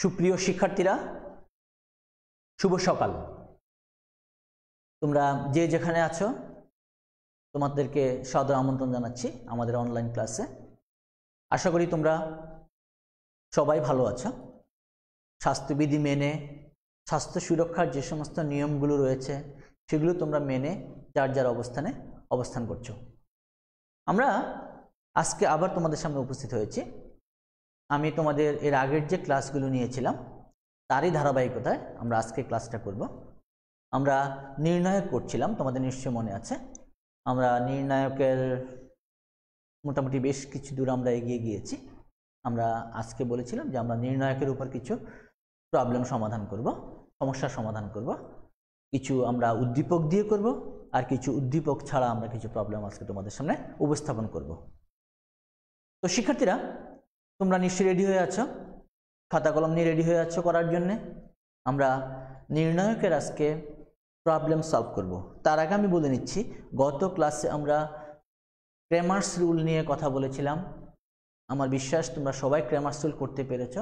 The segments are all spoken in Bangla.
সুপ্রিয় শিক্ষার্থীরা, শুভ সকাল। তোমরা যে যেখানে আছো তোমাদেরকে সাদর আমন্ত্রণ জানাচ্ছি আমাদের অনলাইন ক্লাসে। আশা করি তোমরা সবাই ভালো আছো। স্বাস্থ্যবিধি মেনে, স্বাস্থ্য সুরক্ষার যে সমস্ত নিয়মগুলো রয়েছে সেগুলো তোমরা মেনে যার যার অবস্থানে অবস্থান করছো। আমরা আজকে আবার তোমাদের সামনে উপস্থিত হয়েছি। আমি তোমাদের এর আগের যে ক্লাসগুলো নিয়েছিলাম তারই ধারাবাহিকতায় আমরা আজকে ক্লাসটা করব। আমরা নির্ণায়ক করছিলাম, তোমাদের নিশ্চয় মনে আছে। আমরা নির্ণায়কের মোটামুটি বেশ কিছু দূর আমরা এগিয়ে গিয়েছি। আমরা আজকে বলেছিলাম যে আমরা নির্ণায়কের উপর কিছু প্রবলেম সমাধান করব, সমস্যার সমাধান করব। কিছু আমরা উদ্দীপক দিয়ে করব, আর কিছু উদ্দীপক ছাড়া আমরা কিছু প্রবলেম আজকে তোমাদের সামনে উপস্থাপন করব। তো শিক্ষার্থীরা, তোমরা নিশ্চয়ই রেডি হয়ে আছো, খাতা কলম নিয়ে রেডি হয়ে আছো করার জন্যে। আমরা নির্ণায়কের আজকে প্রবলেম সলভ করব। তার আগে আমি বলে নিচ্ছি, গত ক্লাসে আমরা ক্রেমার্স রুল নিয়ে কথা বলেছিলাম। আমার বিশ্বাস তোমরা সবাই ক্রেমার্স রুল করতে পেরেছ।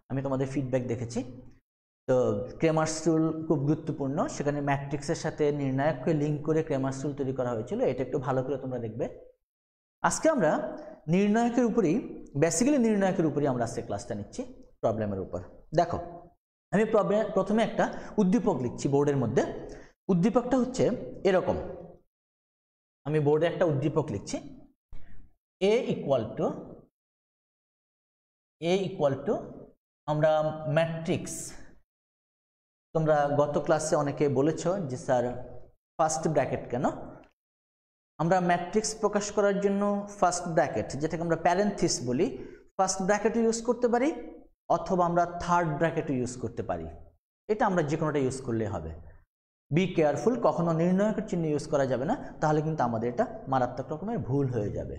আমি তোমাদের ফিডব্যাক দেখেছি। তো ক্রেমার্স রুল খুব গুরুত্বপূর্ণ। সেখানে ম্যাট্রিক্সের সাথে নির্ণায়ককে লিঙ্ক করে ক্রেমার্স রুল তৈরি করা হয়েছিল। এটা একটু ভালো করে তোমরা দেখবে। আজকে আমরা নির্ণায়কের উপরেই, বেসিক্যালি নির্ণায়কের উপরেই আমরা আজকে ক্লাসটা নিচ্ছি, প্রবলেমের উপর। দেখো, আমি প্রথমে একটা উদ্দীপক লিখছি বোর্ডের মধ্যে। উদ্দীপকটা হচ্ছে এরকম। আমি বোর্ডে একটা উদ্দীপক লিখছি, এ ইকুয়াল টু আমরা ম্যাট্রিক্স। তোমরা গত ক্লাসে অনেকে বলেছো যে স্যার ফার্স্ট ব্র্যাকেট কেন? আমরা ম্যাট্রিক্স প্রকাশ করার জন্য ফার্স্ট ব্র্যাকেট, যেটাকে আমরা প্যারেন্থিস বলি, ফার্স্ট ব্র্যাকেটও ইউজ করতে পারি, অথবা আমরা থার্ড ব্র্যাকেটও ইউজ করতে পারি। এটা আমরা যে কোনোটা ইউজ করলে হবে। বি কেয়ারফুল, কখনো নির্ণায়কের চিহ্ন ইউজ করা যাবে না, তাহলে কিন্তু আমাদের এটা মারাত্মক রকমের ভুল হয়ে যাবে।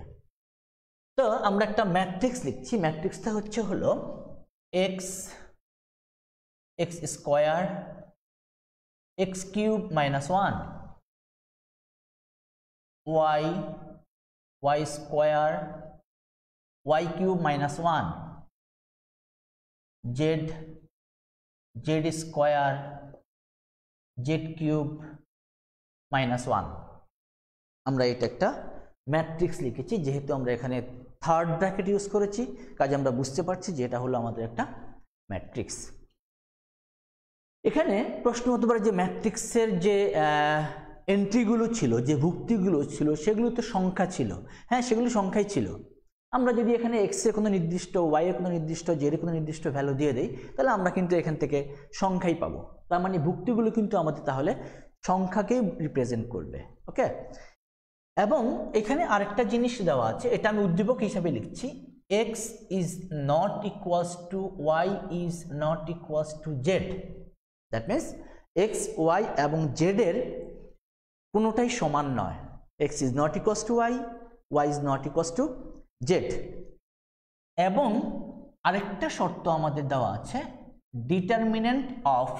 তো আমরা একটা ম্যাট্রিক্স লিখছি। ম্যাট্রিক্সটা হলো x square X cube minus 1, y square y cube minus 1, z square z cube minus 1। আমরা এটা একটা ম্যাট্রিক্স লিখেছি। যেহেতু আমরা এখানে থার্ড ব্র্যাকেট ইউজ করেছি, কাজে আমরা বুঝতে পারছি যে এটা হলো আমাদের একটা ম্যাট্রিক্স। এখানে প্রশ্ন হতে পারে যে ম্যাট্রিক্সের যে এন্ট্রিগুলো ছিল, যে ভুক্তিগুলো ছিল, সেগুলো তো সংখ্যা ছিল। হ্যাঁ, সেগুলো সংখ্যাই ছিল। আমরা যদি এখানে এক্স এর কোনো নির্দিষ্ট, ওয়াই এর কোনো নির্দিষ্ট, জেড এর কোনো নির্দিষ্ট ভ্যালু দিয়ে দেই, তাহলে আমরা কিন্তু এখান থেকে সংখ্যাই পাবো। তার মানে ভুক্তিগুলো কিন্তু আমাদের তাহলে সংখ্যাকেই রিপ্রেজেন্ট করবে। ওকে, এবং এখানে আরেকটা জিনিস দেওয়া আছে, এটা আমি উদ্দীপক হিসাবে লিখছি। X is not equals to Y is not equals to Z. That means X, Y এবং জেড এর কোনোটাই সমান নয়। X is not equals to Y, Y is not equals to Z. এবং আরেকটা শর্ত আমাদের দেওয়া আছে, ডিটারমিনেন্ট অফ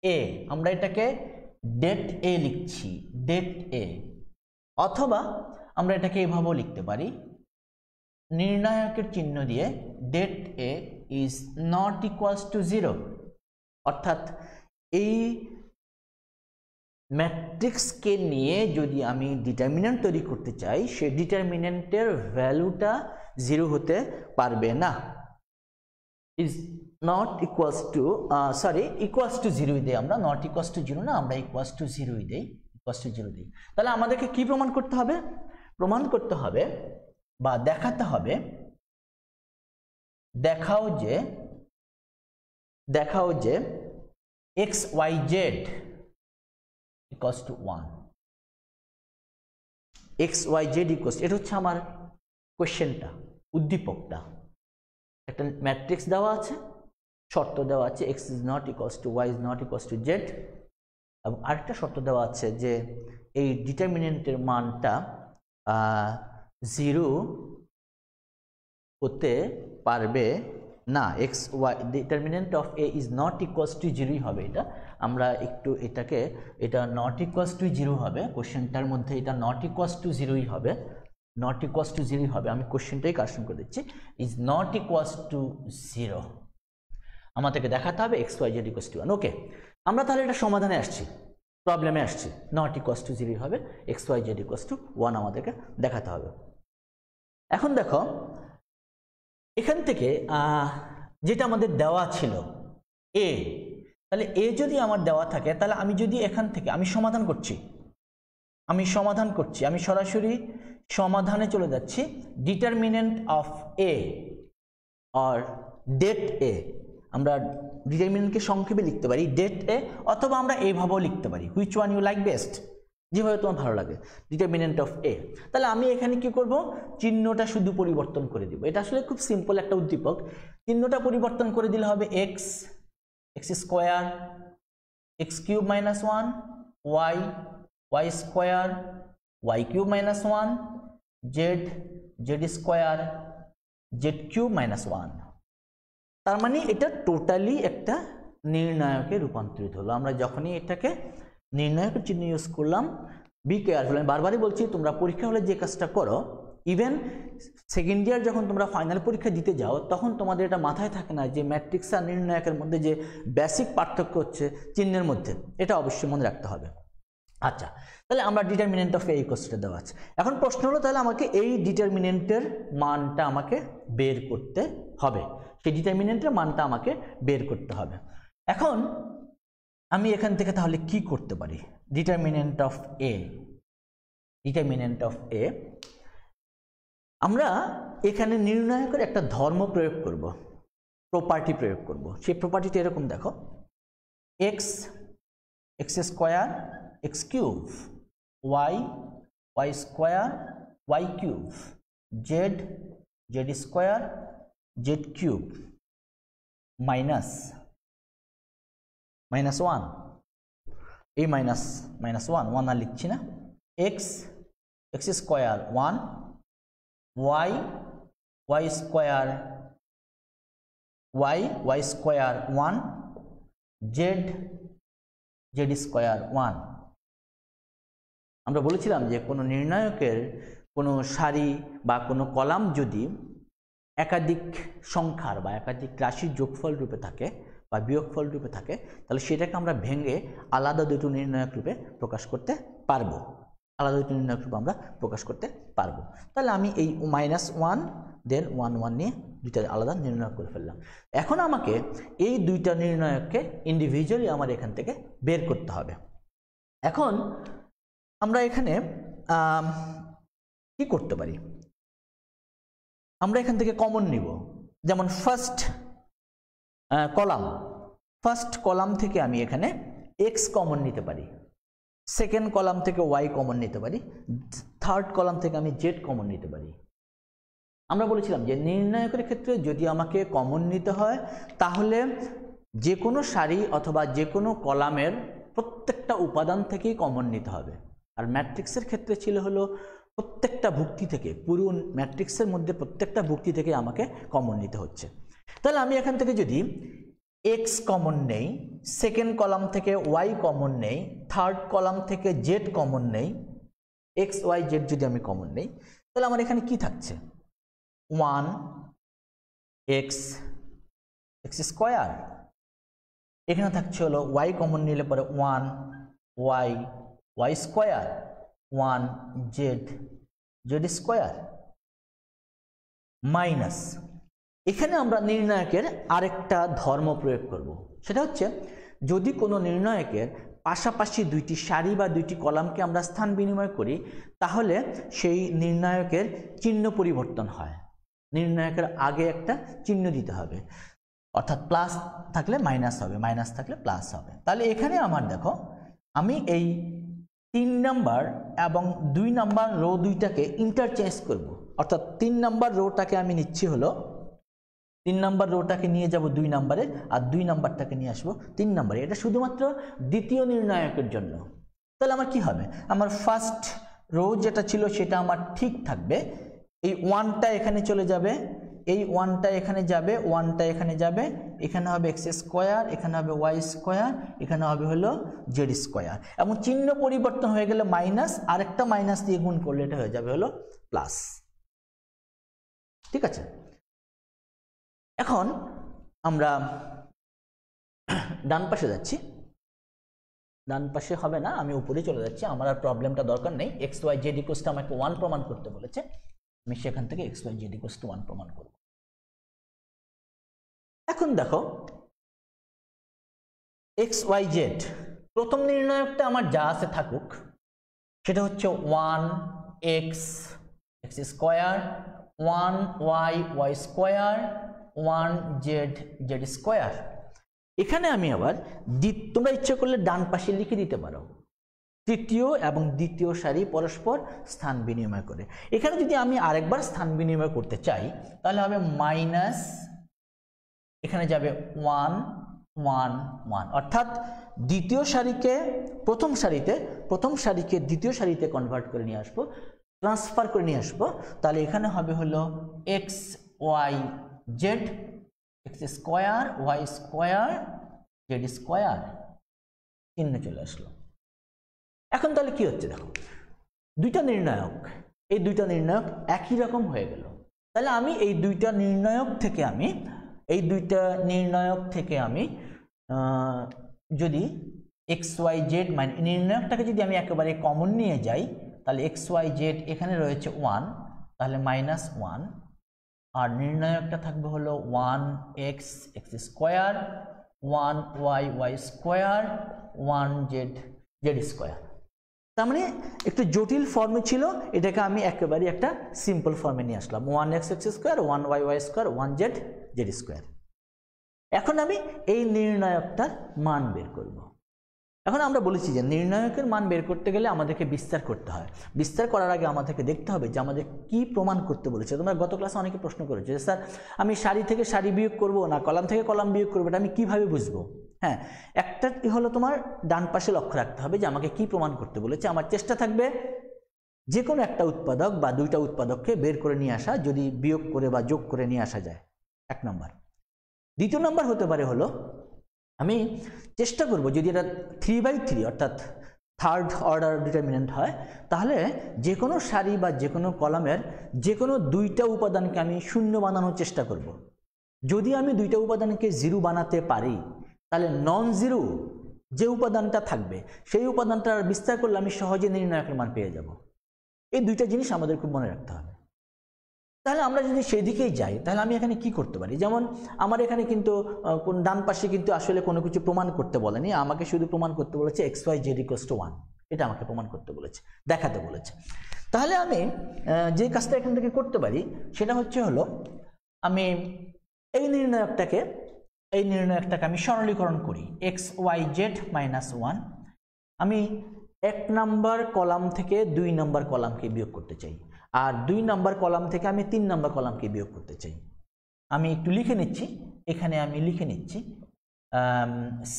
এ। আমরা এটাকে ডেট এ লিখছি, ডেট এ। অথবা আমরা এটাকে এভাবেও লিখতে পারি, নির্ণায়কের চিহ্ন দিয়ে det A is not equals to 0। অর্থাৎ এই ম্যাট্রিক্সকে নিয়ে যদি আমি ডিটারমিনেন্ট তৈরি করতে চাই, সে ডিটারমিনেন্টের ভ্যালুটা 0 হতে পারবে না। Is not equals two, equals to 0 দিই আমরা, নট ইকুয়ালস টু 0 না, আমরা ইকুয়ালস টু 0 দিই, ইকুয়ালস টু 0 দিই। তাহলে আমাদেরকে কি প্রমাণ করতে হবে? প্রমাণ করতে হবে বা দেখাতে হবে, দেখাও যে X Y Z equals to 1। X Y Z equals, এটা হচ্ছে আমার কোয়েশ্চেনটা, উদ্দীপকটা। একটা ম্যাট্রিক্স দেওয়া আছে, শর্ত দেওয়া আছে X is not equals to Y is not equals to Z, এবং আরেকটা শর্ত দেওয়া আছে যে এই ডিটারমিনেন্টের মানটা 0 হতে পারবে না। X Y, determinant of A is not equals to 0 হবে। এটা আমরা একটু এটাকে, এটা নট ইকুয়ালস টু 0 হবে কোশ্চেনটার মধ্যে, এটা নট ইকুয়ালস টু 0ই হবে, নট ইকুয়ালস টু 0 হবে। আমি কোশ্চেনটাই কারেকশন করে দিচ্ছি, ইজ নট ইকুয়ালস টু 0। আমাদেরকে দেখাতে হবে X Y Z equals to 1। Okay, আমরা তাহলে এটা সমাধানে আসছি, প্রবলেমে আসছি। নট ইকুয়ালস টু 0 হবে, X Y Z equals to 1 আমাদেরকে দেখাতে হবে। এখন দেখো এখান থেকে যেটা আমাদের দেওয়া ছিল এ, তাহলে এ যদি আমার দেওয়া থাকে, তাহলে আমি যদি এখান থেকে আমি সমাধান করছি, আমি সরাসরি সমাধানে চলে যাচ্ছি। Determinant of A or det A, আমরা ডিটারমিনেন্টকে সংক্ষেপে লিখতে পারি ডেট এ, অথবা আমরা এইভাবেও লিখতে পারি, which one you like best, যেভাবে তোমার ভালো লাগে, ডিটারমিনেন্ট অফ এ। তাহলে আমি এখানে কি করব, চিহ্নটা শুধু পরিবর্তন করে দিব। এটা আসলে খুব সিম্পল একটা উদ্দীপক। চিহ্নটা পরিবর্তন করে দিলে হবে X square X cube minus 1, Y square Y cube minus 1, Z square Z cube minus 1। তার মানে এটা টোটালি একটা নির্ণায়কে রূপান্তরিত হলো। আমরা যখনই এটাকে নির্ণায়কের চিহ্ন ইউজ করলাম, বি কেয়ারফুল। আমি বারবারই বলছি, তোমরা পরীক্ষা হলে যে কাজটা করো, ইভেন সেকেন্ড ইয়ার যখন তোমরা ফাইনাল পরীক্ষা দিতে যাও, তখন তোমাদের এটা মাথায় থাকে না যে ম্যাট্রিক্স আর নির্ণায়কের মধ্যে যে বেসিক পার্থক্য হচ্ছে চিহ্নের মধ্যে, এটা অবশ্যই মনে রাখতে হবে। আচ্ছা, তাহলে আমরা ডিটারমিনেন্ট অফ এ ইকুয়ালসটা দেওয়া আছে। এখন প্রশ্ন হলো, তাহলে আমাকে এই ডিটারমিনেন্টের মানটা আমাকে বের করতে হবে, সেই ডিটারমিনেন্টের মানটা আমাকে বের করতে হবে। এখন আমি এখান থেকে তাহলে কি করতে পারি? ডিটারমিনেন্ট অফ এ, আমরা এখানে নির্ণায়কের একটা ধর্ম প্রয়োগ করব, প্রপার্টি প্রয়োগ করব। সেই প্রপার্টিটা এরকম দেখো, X square X cube, Y square Y cube, Z square Z cube minus 1, এই মাইনাস 1 আর লিখছি না, X square 1, Y square 1, Z square 1। আমরা বলেছিলাম যে কোনো নির্ণায়কের কোনো সারি বা কোনো কলাম যদি একাধিক সংখ্যার বা একাধিক রাশির যোগফল রূপে থাকে বা বিয়োগফল রূপে থাকে, তাহলে সেটাকে আমরা ভেঙে আলাদা দুটো নির্ণায়ক রূপে প্রকাশ করতে পারবো, আমরা প্রকাশ করতে পারবো। তাহলে আমি এই -1 দেন 1 নিয়ে দুইটা আলাদা নির্ণায়ক করে ফেললাম। এখন আমাকে এই দুইটা নির্ণায়ককে ইন্ডিভিজুয়ালি আমার এখান থেকে বের করতে হবে। এখন আমরা এখানে কি করতে পারি? আমরা এখান থেকে কমন নিব, যেমন ফার্স্ট কলাম থেকে আমি এখানে এক্স কমন নিতে পারি, সেকেন্ড কলাম থেকে ওয়াই কমন নিতে পারি, থার্ড কলাম থেকে আমি জেড কমন নিতে পারি। আমরা বলেছিলাম যে নির্ণায়কের ক্ষেত্রে যদি আমাকে কমন নিতে হয়, তাহলে যে কোনো সারি অথবা যে কোনো কলামের প্রত্যেকটা উপাদান থেকেই কমন নিতে হবে। আর ম্যাট্রিক্সের ক্ষেত্রে ছিল হলো প্রত্যেকটা ভুক্তি থেকে, পুরো ম্যাট্রিক্সের মধ্যে প্রত্যেকটা ভুক্তি থেকে আমাকে কমন নিতে হচ্ছে। তাহলে আমি এখান থেকে যদি এক্স কমন নেই, সেকেন্ড কলাম থেকে ওয়াই কমন নেই, থার্ড কলাম থেকে জেড কমন নেই, এক্স ওয়াই জেড যদি আমি কমন নেই, তাহলে আমার এখানে কি থাকছে? 1 এক্স স্কোয়ার, এখানে থাকছে হলো ওয়াই কমন নিলে পরে 1 Y square 1 Z square minus, এখানে আমরা নির্ণায়কের আরেকটা ধর্ম প্রয়োগ করব। সেটা হচ্ছে, যদি কোনো নির্ণায়কের পাশাপাশি দুইটি সারি বা দুইটি কলামকে আমরা স্থান বিনিময় করি, তাহলে সেই নির্ণায়কের চিহ্ন পরিবর্তন হয়। নির্ণায়কের আগে একটা চিহ্ন দিতে হবে, অর্থাৎ প্লাস থাকলে মাইনাস হবে, মাইনাস থাকলে প্লাস হবে। তাহলে এখানে আমার দেখো, আমি এই 3 নাম্বার এবং 2 নাম্বার রো দুইটাকে ইন্টারচেঞ্জ করব, অর্থাৎ 3 নাম্বার রোটাকে আমি নিচ্ছি হলো 3 নাম্বার রোটাকে নিয়ে যাব 2 নাম্বারে, আর 2 নাম্বারটাকে নিয়ে আসবো 3 নাম্বারে। এটা শুধুমাত্র দ্বিতীয় নির্ণায়কের জন্য। তাহলে আমার কি হবে? আমার ফার্স্ট রো যেটা ছিল সেটা আমার ঠিক থাকবে, এই 1টা এখানে চলে যাবে, এই 1টা এখানে যাবে, 1টা এখানে যাবে, এখানে হবে এক্স স্কোয়ার, এখানে হবে ওয়াই স্কোয়ার, এখানে হবে হলো জেড স্কোয়ার, এবং চিহ্ন পরিবর্তন হয়ে গেলে মাইনাস, আরেকটা মাইনাস দিয়ে গুণ করলে এটা হয়ে যাবে হলো প্লাস। ঠিক আছে, এখন আমরা ডান পাশে যাচ্ছি, ডান পাশে হবে না, আমি উপরে চলে যাচ্ছি, আমার আর প্রবলেমটা দরকার নেই। X Y Z equals to আমাকে 1 প্রমাণ করতে বলেছে, আমি সেখান থেকে X Y Z equals to 1 প্রমাণ করব। এখন দেখো এক্স ওয়াই জেড, প্রথম নির্ণায়কটা আমার যা আছে থাকুক, সেটা হচ্ছে 1x x square, 1y y square, 1z z square. এখানে আমি আবার তোমরা ইচ্ছে করলে ডান পাশে লিখে দিতে পারো, তৃতীয় এবং দ্বিতীয় সারি পরস্পর স্থান বিনিময় করে। এখানে যদি আমি আরেকবার স্থান বিনিময় করতে চাই তাহলে হবে মাইনাস, এখানে যাবে 1 1 1, অর্থাৎ দ্বিতীয় সারিকে প্রথম সারিতে, প্রথম সারিকে দ্বিতীয় সারিতে কনভার্ট করে নিয়ে আসবো, ট্রান্সফার করে নিয়ে আসবো। তাহলে এখানে হবে হলো X Y Z, X square Y square Z square, চিহ্ন চলে আসলো। এখন তাহলে কি হচ্ছে দেখো, দুইটা নির্ণায়ক, এই দুইটা নির্ণায়ক একই রকম হয়ে গেল। তাহলে আমি এই দুইটা নির্ণায়ক থেকে আমি যদি এক্স ওয়াই জেড মানে নির্ণায়কটাকে যদি আমি একেবারে কমন নিয়ে যাই, তাহলে এক্স ওয়াই জেড এখানে রয়েছে 1, তাহলে -1, আর নির্ণায়কটা থাকবে হলো 1x x square, 1y y square, 1z z square. তার মানে একটু জটিল ফর্মে ছিল, এটাকে আমি একেবারে একটা সিম্পল ফর্মে নিয়ে আসলাম, 1x x square, 1y y square, 1z z square. এখন আমি এই নির্ণায়কটার মান বের করব। এখন আমরা বলেছি যে নির্ণায়কের মান বের করতে গেলে আমাদেরকে বিস্তার করতে হয়। বিস্তার করার আগে আমাদেরকে দেখতে হবে যে আমাদের কি প্রমাণ করতে বলেছে। তোমরা গত ক্লাসে অনেকে প্রশ্ন করেছো যে স্যার আমি সারি থেকে সারি বিয়োগ করব না কলাম থেকে কলাম বিয়োগ করবো, এটা আমি কিভাবে বুঝবো? হ্যাঁ, একটা হলো তোমার ডান পাশে লক্ষ্য রাখতে হবে যে আমাকে কি প্রমাণ করতে বলেছে। আমার চেষ্টা থাকবে যে কোনো একটা উৎপাদক বা দুইটা উৎপাদককে বের করে নিয়ে আসা, যদি বিয়োগ করে বা যোগ করে নিয়ে আসা যায়, 1 নম্বর। দ্বিতীয় নম্বর হতে পারে হলো আমি চেষ্টা করব যদি এটা 3/3 অর্থাৎ থার্ড অর্ডার ডিটারমিনেন্ট হয়, তাহলে যে কোনো সারি বা যে কোনো কলামের যে কোনো দুইটা উপাদানকে আমি শূন্য বানানোর চেষ্টা করব। যদি আমি দুইটা উপাদানকে 0 বানাতে পারি তাহলে নন জিরো যে উপাদানটা থাকবে সেই উপাদানটা বিস্তার করলে আমি সহজে নির্ণায়কের মান পেয়ে যাব। এই দুইটা জিনিস আমাদের খুব মনে রাখতে হবে। তাহলে আমরা যদি সেই দিকেই যাই তাহলে আমি এখানে কি করতে পারি, যেমন আমার এখানে কিন্তু ডান পাশে কিন্তু আসলে কোনো কিছু প্রমাণ করতে বলেনি, আমাকে শুধু প্রমাণ করতে বলেছে X Y Z equals to 1, এটা আমাকে প্রমাণ করতে বলেছে, দেখাতে বলেছে। তাহলে আমি যে কাজটা এখান থেকে করতে পারি সেটা হচ্ছে হলো আমি এই নির্ণায়কটাকে আমি সরলীকরণ করি, এক্স ওয়াই জেড -1। আমি 1 নম্বর কলাম থেকে 2 নম্বর কলামকে বিয়োগ করতে চাই, আর 2 নম্বর কলাম থেকে আমি 3 নম্বর কলামকে বিয়োগ করতে চাই। আমি একটু লিখে নিচ্ছি, এখানে আমি লিখে নিচ্ছি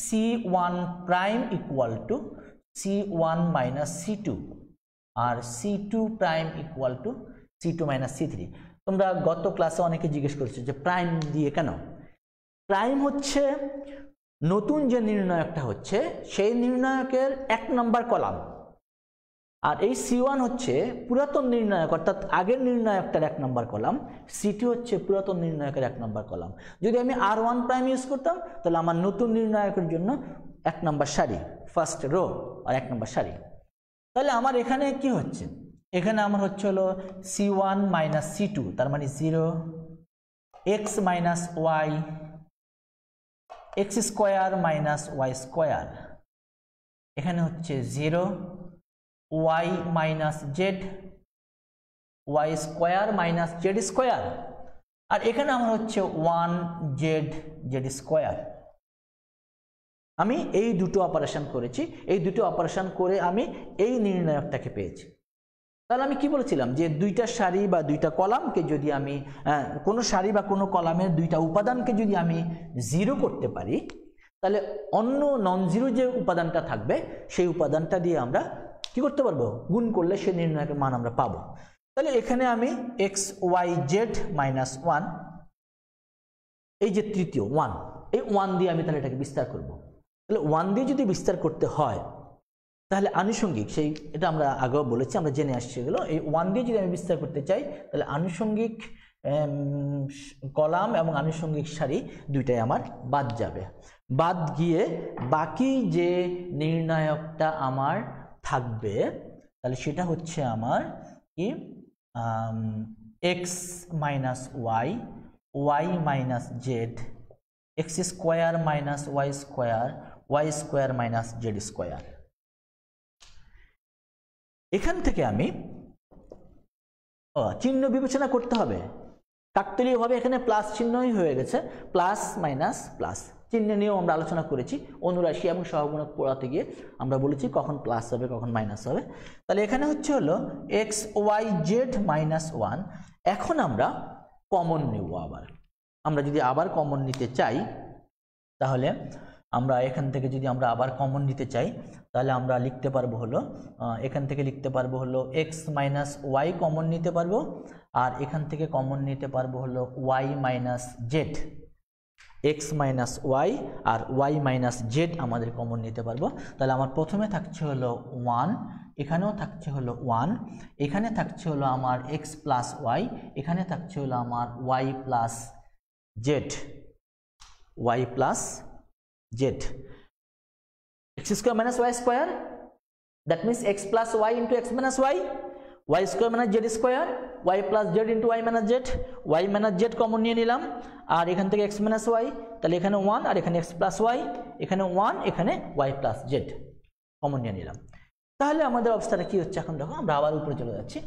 C1 prime equal to C1 minus C2 আর C2 prime equal to C2 minus C3। তোমরা গত ক্লাসে অনেকে জিজ্ঞেস করেছো যে প্রাইম দিয়ে কেন। প্রাইম হচ্ছে নতুন যে নির্ণায়কটা হচ্ছে সেই নির্ণায়কের 1 নম্বর কলাম, আর এই C1 হচ্ছে পুরাতন নির্ণায়ক অর্থাৎ আগের নির্ণায়কটার 1 নম্বর কলাম, C2 হচ্ছে পুরাতন নির্ণায়কের 1 নম্বর কলাম। যদি আমি R1 প্রাইম ইউজ করতাম তাহলে আমার নতুন নির্ণায়কের জন্য 1 নম্বর সারি, ফার্স্ট রো আর 1 নম্বর সারি। তাহলে আমার এখানে কি হচ্ছে, এখানে আমার হচ্ছে হলো C1 মাইনাস C2, তার মানে 0, x minus y x square minus Y square, এখানে হচ্ছে 0, y minus Z y square minus Z square, আর এখানে আমার হচ্ছে 1z জেড স্কোয়ার। আমি এই দুটো অপারেশন করেছি, এই দুটো অপারেশন করে আমি এই নির্ণায়কটাকে পেয়েছি। তাহলে আমি কি বলেছিলাম যে দুইটা সারি বা দুইটা কলামকে যদি আমি কোনো সারি বা কোনো কলামের দুইটা উপাদানকে যদি আমি 0 করতে পারি তাহলে অন্য নন জিরো যে উপাদানটা থাকবে সেই উপাদানটা দিয়ে আমরা কি করতে পারবো, গুণ করলে সেই নির্ণায়কের মান আমরা পাবো। তাহলে এখানে আমি এক্স ওয়াই জেড -1, এই যে তৃতীয় 1, এই 1 দিয়ে আমি তাহলে এটাকে বিস্তার করব। তাহলে 1 দিয়ে যদি বিস্তার করতে হয় তাহলে আনুষঙ্গিক সেই, এটা আমরা আগেও বলেছি, আমরা জেনে আসছি এগুলো, এই 1 দিয়ে যদি আমি বিস্তার করতে চাই তাহলে আনুষঙ্গিক কলাম এবং আনুষঙ্গিক সারি দুইটাই আমার বাদ যাবে। বাদ গিয়ে বাকি যে নির্ণায়কটা আমার থাকবে তাহলে সেটা হচ্ছে আমার কি x minus Y, Y minus Z, X square minus Y square minus Z square. এখান থেকে আমি চিহ্ন বিবেচনা করতে হবে। কাকতালীয়ভাবে এখানে প্লাস চিহ্নই হয়ে গেছে, প্লাস মাইনাস প্লাস চিহ্ন নিয়েও আমরা আলোচনা করেছি। অনুরাশি এবং সহগুণক পড়াতে গিয়ে আমরা বলেছি কখন প্লাস হবে কখন মাইনাস হবে। তাহলে এখানে হচ্ছে হলো X Y Z minus one. এখন আমরা কমন নেব। আমরা যদি আবার কমন নিতে চাই তাহলে আমরা এখান থেকে যদি আমরা আবার কমন নিতে চাই তাহলে আমরা লিখতে পারবো হলো এখান থেকে লিখতে পারবো হলো এক্স মাইনাস ওয়াই কমন নিতে পারবো, আর এখান থেকে কমন নিতে পারবো হলো y minus Z. X minus y আর ওয়াই মাইনাস জেড আমাদের কমন নিতে পারবো। তাহলে আমার প্রথমে থাকছে হলো ওয়ান, এখানেও থাকছে হলো ওয়ান, এখানে থাকছে হলো আমার এক্স প্লাস ওয়াই, এখানে থাকছে হলো আমার Y plus Z, Y plus Z. X square minus Y square, that means X plus Y into x minus Y, Y square minus Z square, Y plus Z into Y minus Z. Y minus Z common নিয়ে নিলাম, আর এখান থেকে এক্স মাইনাস ওয়াই, তাহলে এখানে ওয়ান আর এখানে এক্স প্লাস ওয়াই, এখানে ওয়ান এখানে ওয়াই প্লাস জেড কমন নিয়ে নিলাম। তাহলে আমাদের অবস্থাটা কি হচ্ছে এখন দেখো, আমরা আবার উপরে চলে যাচ্ছি।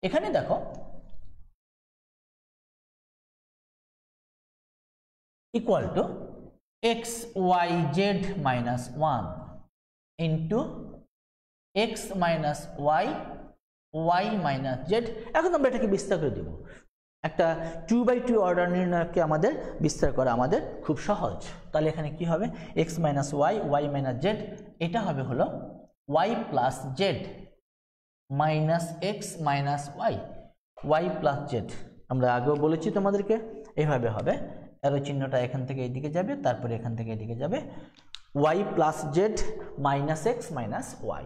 এখানে দেখো equal to X Y Z minus one into x minus Y Y minus Z. এখন আমরা এটাকে বিস্তার করে দেব। একটা 2/2 অর্ডার নির্ণয়কে আমাদের বিস্তার করা আমাদের খুব সহজ। তাহলে এখানে কি হবে, X minus Y Y minus Z, এটা হবে হলো Y plus Z minus X minus Y Y plus Z. আমরা আগেও বলেছি তোমাদেরকে এইভাবে হবে, এর চিহ্নটা এখান থেকে এইদিকে যাবে, তারপরে এখান থেকে এদিকে যাবে, Y plus Z minus X minus Y.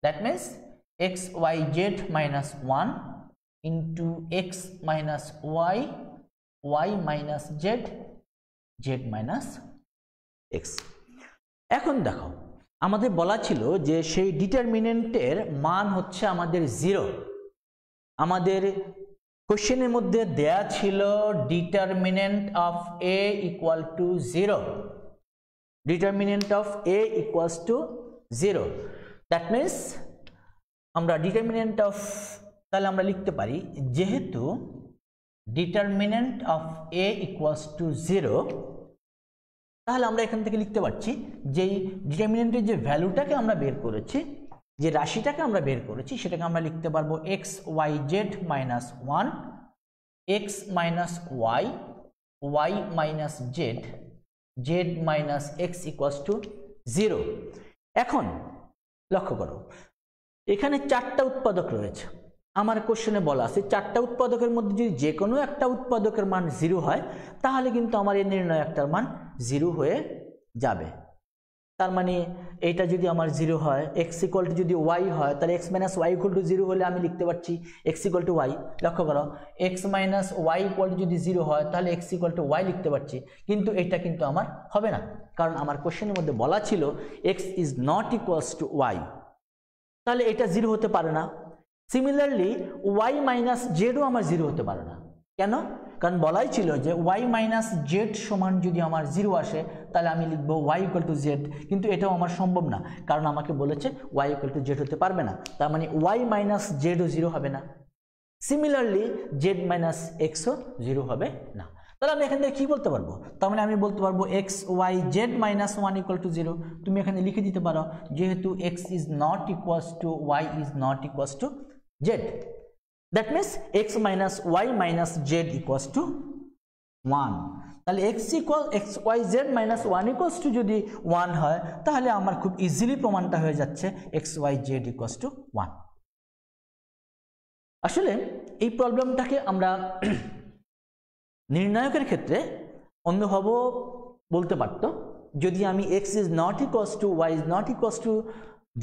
That means X Y Z minus one into x minus Y Y minus Z Z minus X. এখন দেখো আমাদের বলা ছিল যে সেই ডিটারমিনেন্টের মান হচ্ছে আমাদের 0। আমাদের কোশ্চেনের মধ্যে দেয়া ছিল determinant of A equal to 0, determinant of A equals to 0। That means আমরা ডিটারমিনেন্ট অফ, তাহলে আমরা লিখতে পারি যেহেতু determinant of A equals to 0, তাহলে আমরা এখান থেকে লিখতে পারছি যেই ডিটারমিনেন্টের যে ভ্যালুটাকে আমরা বের করেছি, যে রাশিটাকে আমরা বের করেছি, সেটাকে আমরা লিখতে পারবো X Y Z minus one X minus Y Y minus Z Z minus X equals to 0। এখন লক্ষ্য করো এখানে 4টা উৎপাদক রয়েছে। আমার কোশ্চেনে বলা আছে 4টা উৎপাদকের মধ্যে যদি যে কোনো একটা উৎপাদকের মান 0 হয় তাহলে কিন্তু আমার এই নির্ণায়কটার মান 0 হয়ে যাবে। তার মানে এইটা যদি আমার 0 হয়, এক্স ইকুয়াল টু যদি ওয়াই হয়, তাহলে X minus Y equal to 0 হলে আমি লিখতে পারছি এক্স ইকুয়াল টু ওয়াই। লক্ষ্য করো X minus Y equal to যদি 0 হয় তাহলে এক্স ইকুয়াল টু ওয়াই লিখতে পারছি, কিন্তু এটা কিন্তু আমার হবে না, কারণ আমার কোশ্চেনের মধ্যে বলা ছিল X is not equals to Y, তাহলে এটা 0 হতে পারে না। সিমিলারলি ওয়াই মাইনাস জেডও আমার 0 হতে পারে না। কেন? কারণ বলাই ছিল যে ওয়াই মাইনাস জেড সমান যদি আমার 0 আসে তাহলে আমি লিখবো ওয়াই ইকুয়াল টু জেড, কিন্তু এটাও আমার সম্ভব না, কারণ আমাকে বলেছে ওয়াই ইকুয়াল টু জেড হতে পারবে না। তার মানে ওয়াই মাইনাস জেডও 0 হবে না। সিমিলারলি জেড মাইনাস এক্সও 0 হবে না। তাহলে আমি এখান থেকে কী বলতে পারবো? তার মানে আমি বলতে পারবো X Y Z minus 1 equal to 0। তুমি এখানে লিখে দিতে পারো যেহেতু X is not equals to Y is not equals to Z, that means X minus Y minus Z equals to 1। তাহলে X Y Z minus 1 equals to যদি 1 হয় তাহলে আমার খুব ইজিলি প্রমাণটা হয়ে যাচ্ছে X Y Z equals to 1। আসলে এই প্রবলেমটাকে আমরা নির্ণায়কের ক্ষেত্রে অন্যভাবেও বলতে পারতো, যদি আমি X is not equals to Y is not equals to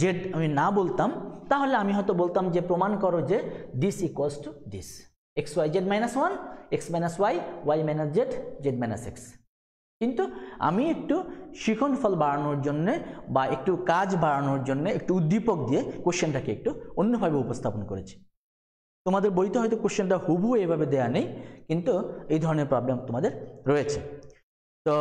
Z আমি না বলতাম, তাহলে আমি হয়তো বলতাম যে প্রমাণ করো যে this equals to this. X Y Z minus one, X minus Y, Y minus Z, Z minus X. কিন্তু আমি একটু শিখনফল বাড়ানোর জন্যে বা একটু কাজ বাড়ানোর জন্য একটু উদ্দীপক দিয়ে কোশ্চেনটাকে একটু অন্যভাবে উপস্থাপন করেছি। তোমাদের বইতে হয়তো কোশ্চেনটা হুবহু এভাবে দেয়া নেই, কিন্তু এই ধরনের প্রবলেম তোমাদের রয়েছে। তো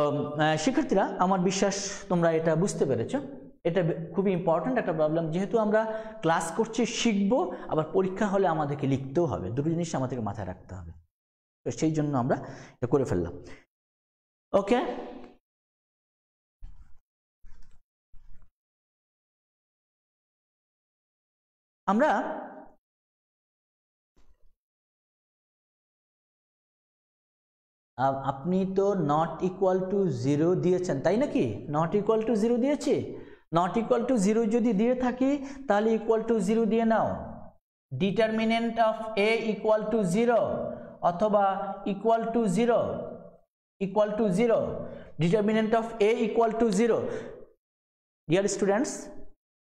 শিক্ষার্থীরা, আমার বিশ্বাস তোমরা এটা বুঝতে পেরেছো। এটা খুবই ইম্পর্ট্যান্ট একটা প্রবলেম, যেহেতু আমরা ক্লাস করছি, শিখবো, আবার পরীক্ষা হলে আমাদেরকে লিখতেও হবে, দুটো জিনিস আমাদেরকে মাথায় রাখতে হবে। তো সেই জন্য আমরা এটা করে ফেললাম। ওকে, আমরা আপনি তো নট ইকুয়াল টু 0 দিয়েছেন, তাই নাকি? নট ইকুয়াল টু 0 দিয়েছি। নট ইকুয়াল টু 0 যদি দিয়ে থাকি তাহলে ইকুয়াল টু 0 দিয়ে নাও। Determinant of A equal to 0 অথবা equal to 0, equal to 0, determinant of A equal to 0। Dear students,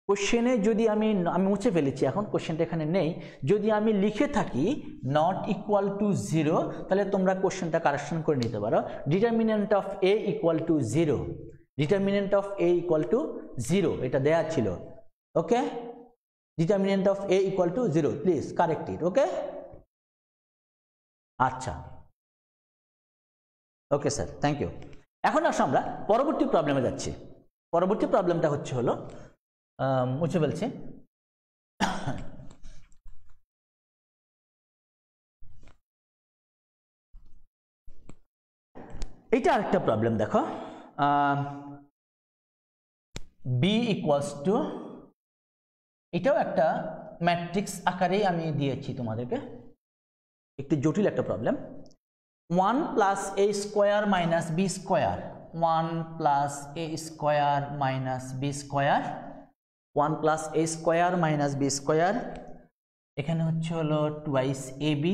কোশ্চেনে যদি আমি মুছে ফেলেছি, এখন কোশ্চেনটা এখানে নেই, যদি আমি লিখে থাকি নট ইকুয়াল টু 0, তাহলে তোমরা কোশ্চেনটা কারেকশন করে নিতে পারো। Determinant of A equal to 0, determinant of A equal to 0 এটা দেয়া ছিল। Okay, determinant of A equal to 0, please correct it. Okay, আচ্ছা, ওকে স্যার, থ্যাংক ইউ। এখন আসো আমরা পরবর্তী প্রবলেমে যাচ্ছি। পরবর্তী প্রবলেমটা হলো মুছে ফেলছি। এটা আরেকটা প্রবলেম, দেখো বি ইকুয়ালস টু, এটাও একটা ম্যাট্রিক্স আকারেই আমি দিয়েছি তোমাদেরকে, একটু জটিল একটা প্রবলেম। 1 প্লাস এ square minus b square, 1 plus এ square minus b square, 1 plus এ স্কোয়ার মাইনাস বি স্কোয়ার, এখানে হলো twice a b,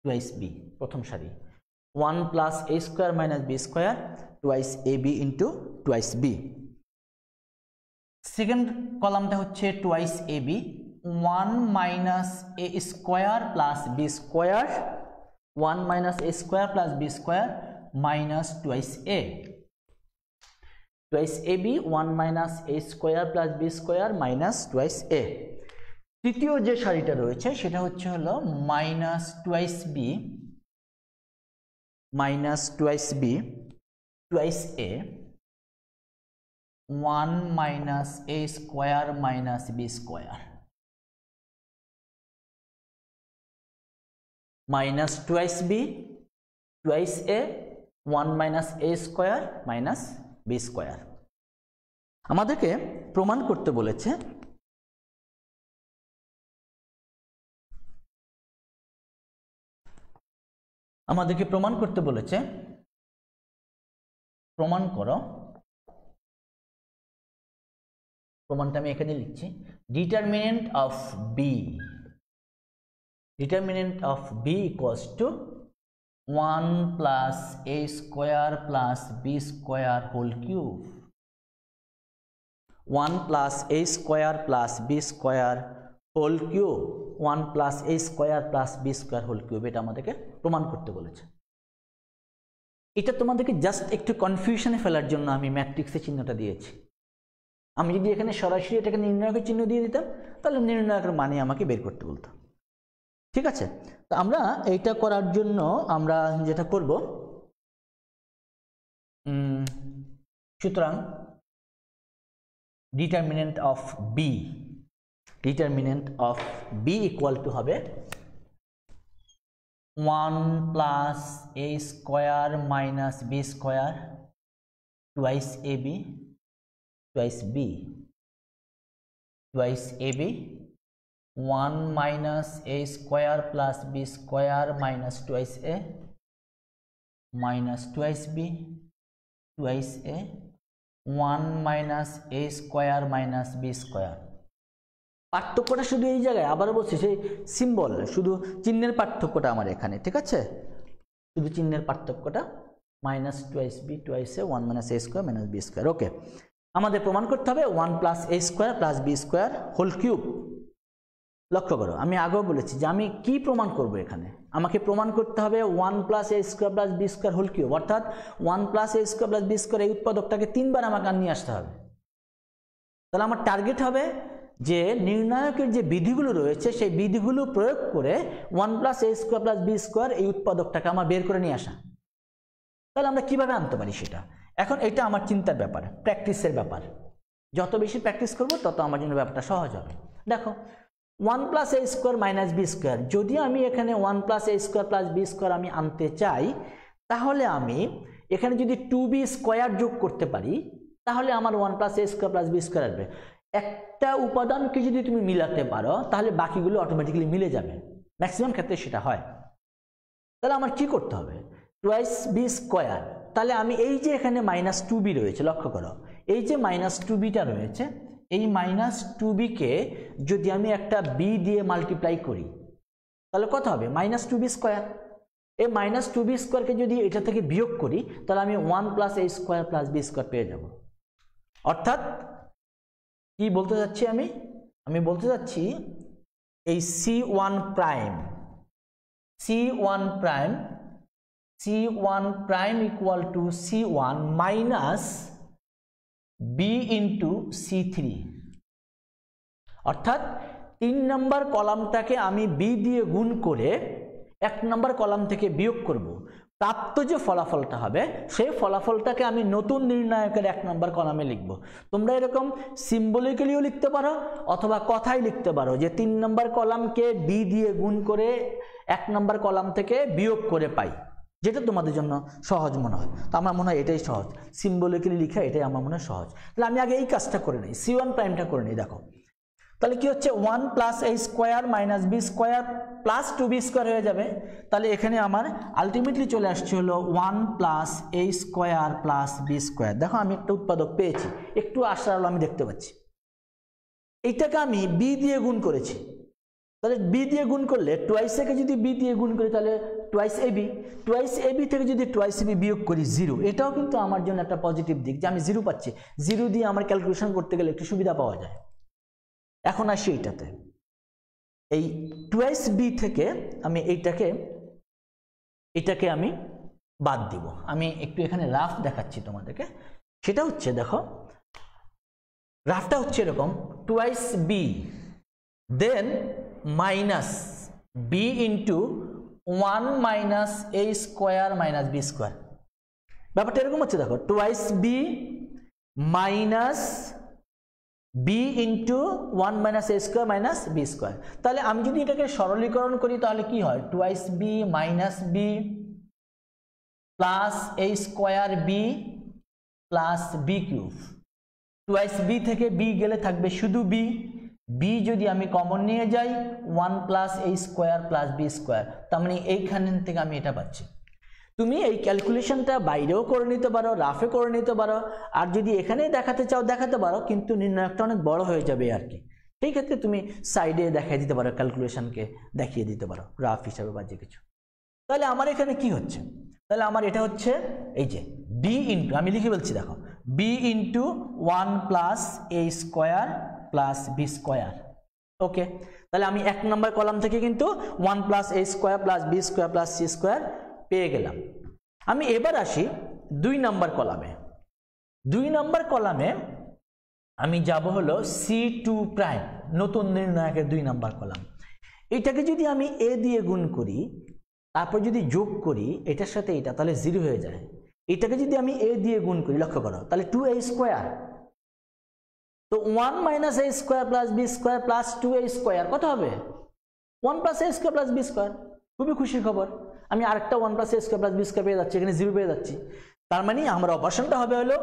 twice b, প্রথম সারি। 1 plus A square minus b square, twice a b into twice b. Second কলামটা হচ্ছে twice a b, 1 minus a square plus B square, 1 minus a square plus B square minus twice A, twice a b, 1 minus a square plus B square minus twice a. তৃতীয় যে সারিটা রয়েছে সেটা হলো minus twice b, minus twice b, twice a, 1 minus a square minus b square, minus twice b, twice a, 1 minus a square minus b square. আমাদেরকে প্রমাণ করতে বলেছে প্রমাণ করো। প্রমাণটা আমি এখানে লিখছি। Determinant of B, determinant of B equals to 1 plus A square plus B square whole cube, 1 plus A square plus B square whole cube, 1 plus A square plus B square whole cube. এটা আমাদেরকে প্রমাণ করতে বলেছে। এটা তোমাদেরকে জাস্ট একটু কনফিউশনে ফেলার জন্য আমি ম্যাট্রিক্সের চিহ্নটা দিয়েছি। আমি যদি এখানে সরাসরি এটাকে নির্ণায়কের চিহ্ন দিয়ে দিতাম তাহলে নির্ণায়কের মানে আমাকে বের করতে বলতো। ঠিক আছে, তো আমরা এইটা করার জন্য আমরা যেটা করব, সুতরাং determinant of B, determinant of B equal to হবে 1 plus A square minus b square twice a b, twice b, twice a b, 1 minus a square plus B square minus twice a, minus twice b, twice a, 1 minus a square minus b square. পার্থক্যটা শুধু এই জায়গায়, আবার বলছি সেই সিম্বল, শুধু চিহ্নের পার্থক্যটা আমার এখানে। ঠিক আছে, শুধু চিহ্নের পার্থক্যটা, minus twice b, twice a, 1 minus a square minus b square. Okay, আমাদের প্রমাণ করতে হবে 1 প্লাস এ square plus B square whole cube. লক্ষ্য করো, আমি আগেও বলেছি যে আমি কি প্রমাণ করব এখানে, আমাকে প্রমাণ করতে হবে 1 + a² + b² হোল কিউব, অর্থাৎ 1 + a² + b² এই উৎপাদকটাকে 3বার আমাকে নিয়ে আসতে হবে। তাহলে আমার টার্গেট হবে যে নির্ণায়কের যে বিধিগুলো রয়েছে সেই বিধিগুলো প্রয়োগ করে 1 + a² + b² এই উৎপাদকটাকে আমার বের করে নিয়ে আসা। তাহলে আমরা কিভাবে আনতে পারি সেটা, এখন এটা আমার চিন্তার ব্যাপার, প্র্যাকটিসের ব্যাপার। যত বেশি প্র্যাকটিস করব তত আমার জন্য ব্যাপারটা সহজ হবে। দেখো 1 + a² - b², যদি আমি এখানে 1 + a² + b² আমি আনতে চাই, তাহলে আমি এখানে যদি 2b² যোগ করতে পারি তাহলে আমার 1 + a² + b² আসবে। একটা উপাদানকে যদি তুমি মিলাতে পারো তাহলে বাকিগুলো অটোমেটিক্যালি মিলে যাবে, ম্যাক্সিমাম ক্ষেত্রে সেটা হয়। তাহলে আমার কি করতে হবে, 2b², তাহলে আমি এই যে এখানে -2b রয়েছে, লক্ষ্য করো এই যে -2bটা রয়েছে, এই -2bকে যদি আমি একটা b দিয়ে মাল্টিপ্লাই করি তাহলে কত হবে, -2b²। এই -2b² যদি এটা থেকে বিয়োগ করি তাহলে আমি 1 + a² + b² পেয়ে যাব। অর্থাৎ কি বলতে যাচ্ছি আমি বলতে যাচ্ছি এই C1 prime equal to C1 minus b into C3, অর্থাৎ 3 নম্বর কলামটাকে আমি b দিয়ে গুণ করে 1 নম্বর কলাম থেকে বিয়োগ করব, প্রাপ্ত যে ফলাফলটা হবে সেই ফলাফলটাকে আমি নতুন নির্ণায়কের 1 নম্বর কলামে লিখব। তোমরা এরকম সিম্বলিক্যালিও লিখতে পারো অথবা কথাই লিখতে পারো যে 3 নম্বর কলামকে b দিয়ে গুণ করে 1 নম্বর কলাম থেকে বিয়োগ করে পাই, যেটা তোমাদের জন্য সহজ মনে হয়। তো আমার মনে হয় এটাই সহজ, সিম্বলিক্যালি লিখা এটাই আমার মনে হয় সহজ। তাহলে আমি আগে এই কাজটা করে নিই, C1 প্রাইমটা করে নিই। দেখো তাহলে কি হচ্ছে, 1 + a² - b² + 2b² হয়ে যাবে। তাহলে এখানে আমার আলটিমেটলি চলে আসছে হলো 1 + a² + b²। দেখো আমি একটা উৎপাদক পেয়েছি, একটু আশার আলো আমি দেখতে পাচ্ছি। এইটাকে আমি b দিয়ে গুণ করেছি, তাহলে b দিয়ে গুণ করলে টুয়াইস একে যদি b দিয়ে গুণ করি তাহলে টুয়াইস ab থেকে যদি টুয়াইস ab বিয়োগ করি 0, এটাও কিন্তু আমার জন্য একটা পজিটিভ দিক যে আমি 0 পাচ্ছি। 0 দিয়ে আমার ক্যালকুলেশন করতে গেলে একটু সুবিধা পাওয়া যায়। এখন আসি এইটাতে, এই টুয়াইস b থেকে আমি এটাকে আমি বাদ দিব। আমি একটু এখানে রাফ দেখাচ্ছি তোমাদেরকে, সেটা হচ্ছে দেখো রাফটা হচ্ছে এরকম, twice b then minus b into 1 - a² - b²। ব্যাপারটা এরকম হচ্ছে, দেখো twice b minus b into 1 - a² - b²। তাহলে আমি যদি এটাকে সরলীকরণ করি তাহলে কি হয়, twice b minus b plus a² b plus b³ twice b থেকে b গেলে থাকবে শুধু b যদি আমি কমন নিয়ে যাই 1 + a² + b², তার মানে এইখান থেকে আমি এটা পাচ্ছি। তুমি এই ক্যালকুলেশনটা বাইরেও করে নিতে পারো, রাফে করে নিতে পারো, আর যদি এখানে দেখাতে চাও দেখাতে পারো, কিন্তু নির্ণায়কটা অনেক বড় হয়ে যাবে আর কি। সেই ক্ষেত্রে তুমি সাইডে দেখিয়ে দিতে পারো, ক্যালকুলেশনকে দেখিয়ে দিতে পারো রাফ হিসাবে বা যে কিছু। তাহলে আমার এখানে কি হচ্ছে, তাহলে আমার এটা হচ্ছে এই যে b ইন্টু, আমি লিখে বলছি দেখো, b ইন্টু 1 + a² + b²। ওকে, তাহলে আমি 1 নম্বর কলাম থেকে কিন্তু 1 + a² + b² + c² পেয়ে গেলাম। আমি এবার আসি 2 নম্বর কলামে। 2 নম্বর কলামে আমি যাব হলো C2 প্রাইম, নতুন নির্ণায়কের 2 নম্বর কলাম। এটাকে যদি আমি a দিয়ে গুণ করি, তারপর যদি যোগ করি এটার সাথে এটা, তাহলে 0 হয়ে যায়। এটাকে যদি আমি a দিয়ে গুণ করি, লক্ষ্য করো, তাহলে 2a²। তো 1 - a² + b² + 2a² কত হবে, 1 + a² + b²। খুবই খুশির খবর, আমি আরেকটা 1 + a² + b² পেয়ে যাচ্ছি, এখানে 0 পেয়ে যাচ্ছি। তার মানে আমার অপারেশনটা হবে হলো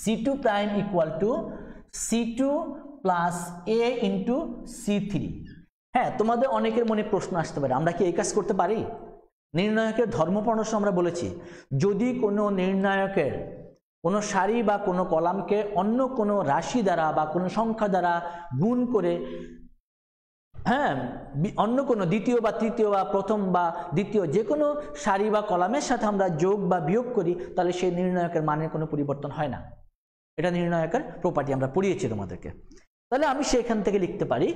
C2 prime equal to C2 + a into C3। হ্যাঁ, তোমাদের অনেকের মনে প্রশ্ন আসতে পারে, আমরা কি এই কাজ করতে পারি? নির্ণায়কের ধর্মপরামর্শ আমরা বলেছি, যদি কোনো নির্ণায়কের কোনো সারি বা কোনো কলামকে অন্য কোনো রাশি দ্বারা বা কোনো সংখ্যা দ্বারা গুণ করে, হ্যাঁ, অন্য কোনো দ্বিতীয় বা তৃতীয় বা প্রথম বা দ্বিতীয় যে কোনো সারি বা কলামের সাথে আমরা যোগ বা বিয়োগ করি, তাহলে সেই নির্ণায়কের মানের কোনো পরিবর্তন হয় না। এটা নির্ণায়কের প্রপার্টি, আমরা পড়িয়েছি তোমাদেরকে। তাহলে আমি সেখান থেকে লিখতে পারি,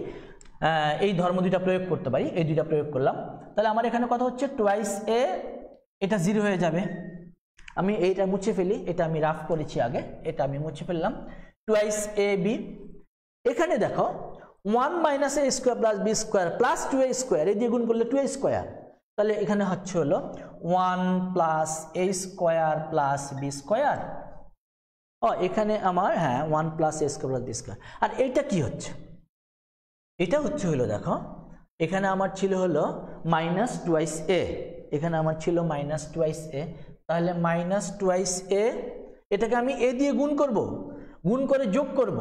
এই ধর্ম দুইটা প্রয়োগ করতে পারি, এই দুইটা প্রয়োগ করলাম। তাহলে আমার এখানে কথা হচ্ছে টুয়াইস এ, এটা 0 হয়ে যাবে। আমি এইটা মুছে ফেলি, এটা আমি রাফ করেছি আগে, এটা আমি মুছে ফেললাম। টুয়াইস এ বি, এখানে দেখো 1 minus a square plus B square plus 2a square, এই দিয়ে গুণ করলে 2a স্কোয়ার। তাহলে এখানে হচ্ছে হলো 1 প্লাস এ স্কোয়ার প্লাস বি স্কোয়ার। এখানে আমার হ্যাঁ 1 প্লাস এ স্কোয়ার প্লাস বি স্কোয়ার। আর এইটা কি হচ্ছে? এটা হচ্ছে হলো দেখো, এখানে আমার ছিল হলো মাইনাস টুয়াইস এ, এখানে আমার ছিল মাইনাস টুয়াইস এ। তাহলে মাইনাস টুয়াইস এ, এটাকে আমি এ দিয়ে গুণ করব, গুণ করে যোগ করব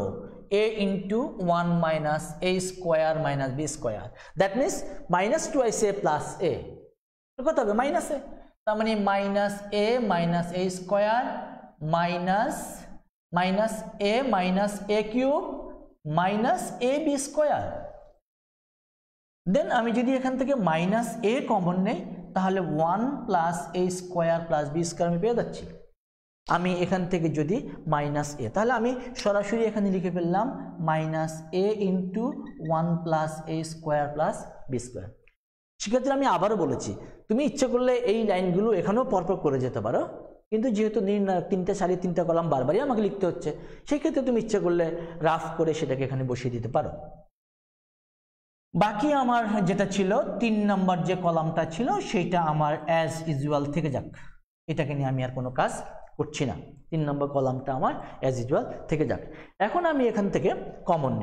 a into 1 minus a square minus b square, that means minus twice a plus a, কত হবে মাইনাস এ। তার মানে minus a minus a square minus minus a cube minus a b square. Then আমি যদি এখান থেকে মাইনাস এ কমন নেই, তাহলে 1 প্লাস এ স্কোয়ার প্লাস বি স্কোয়ার আমি পেয়ে যাচ্ছি। আমি এখান থেকে যদি মাইনাস এ, তাহলে আমি সরাসরি এখানে লিখে ফেললাম minus a into 1 plus A square plus B square. সেক্ষেত্রে আমি আবারও বলেছি, তুমি ইচ্ছে করলে এই লাইনগুলো এখানেও পরপর করে যেতে পারো, কিন্তু যেহেতু নির্ণায়ক 3টে সারি 3টা কলাম বারবারই আমাকে লিখতে হচ্ছে, সেই ক্ষেত্রে তুমি ইচ্ছে করলে রাফ করে সেটাকে এখানে বসিয়ে দিতে পারো। বাকি আমার যেটা ছিল 3 নম্বর যে কলামটা ছিল, সেইটা আমার অ্যাজ ইউজুয়াল থেকে যাক, এটাকে নিয়ে আমি আর কোনো কাজ করছি না। 3 নম্বর কলামটা আমার অ্যাজ ইউজুয়াল থেকে যাক। এখন আমি এখান থেকে কমন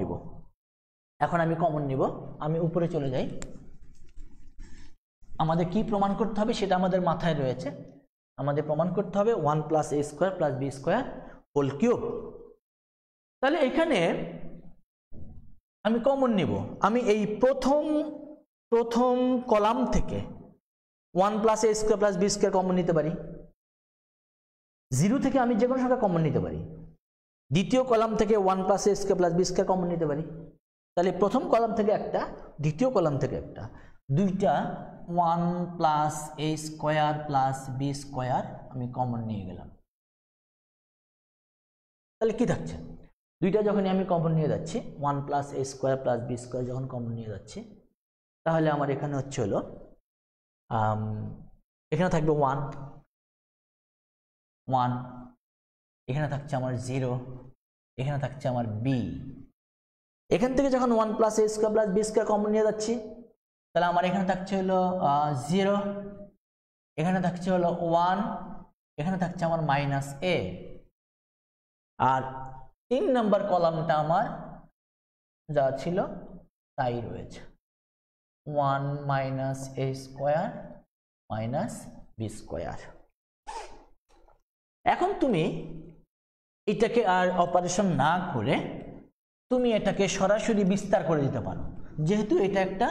নিব, আমি উপরে চলে যাই। আমাদের কি প্রমাণ করতে হবে সেটা আমাদের মাথায় রয়েছে। আমাদের প্রমাণ করতে হবে 1 প্লাস এ square plus B square whole cube. তাহলে এখানে আমি কমন নিব, আমি এই প্রথম কলাম থেকে 1 প্লাস এ square plus B square common নিতে পারি। 0 থেকে আমি যে কোনো সংখ্যা কমন নিতে পারি। দ্বিতীয় কলাম থেকে 1 প্লাস এ square plus B square common নিতে পারি। তাহলে প্রথম কলাম থেকে একটা, দ্বিতীয় কলাম থেকে একটা, দুইটা 1 প্লাস এ স্কোয়ার প্লাস বি স্কোয়ার আমি কমন নিয়ে গেলাম। তাহলে কি থাকছে? দুইটা যখনই আমি কমন নিয়ে যাচ্ছি, 1 প্লাস এ স্কোয়ার প্লাস বি স্কোয়ার যখন কমন নিয়ে যাচ্ছি, তাহলে আমার এখানে হচ্ছে হলো এখানে থাকবে 1, এখানে থাকছে আমার 0, এখানে থাকছে আমার বি। এখান থেকে যখন 1 প্লাস এ square plus B square common নিয়ে যাচ্ছি, তাহলে আমার এখানে থাকছে হলো 0, এখানে থাকছে হলো 1, এখানে থাকছে আমার মাইনাস এ। আর 3 নম্বর কলামটা আমার যা ছিল তাই রয়েছে, 1 minus a square minus b square. এখন তুমি এটাকে আর অপারেশন না করে তুমি এটাকে সরাসরি বিস্তার করে দিতে পারো। যেহেতু এটা একটা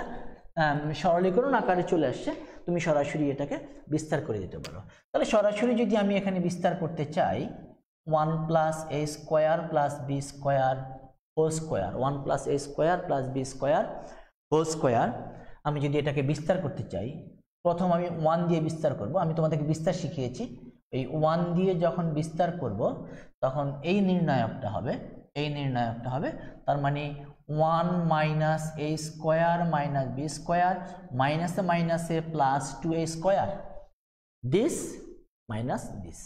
সরলীকরণ আকারে চলে আসছে, তুমি সরাসরি এটাকে বিস্তার করে দিতে পারো। তাহলে সরাসরি যদি আমি এখানে বিস্তার করতে চাই, 1 প্লাস এ square plus B square whole square, 1 plus এ square plus B square whole square, আমি যদি এটাকে বিস্তার করতে চাই, প্রথম আমি 1 দিয়ে বিস্তার করব। আমি তোমাদেরকে বিস্তার শিখিয়েছি, এই 1 দিয়ে যখন বিস্তার করব তখন এই নির্ণায়কটা হবে, তার মানে 1 minus a square minus b square মাইনাসে plus 2a square, this minus this.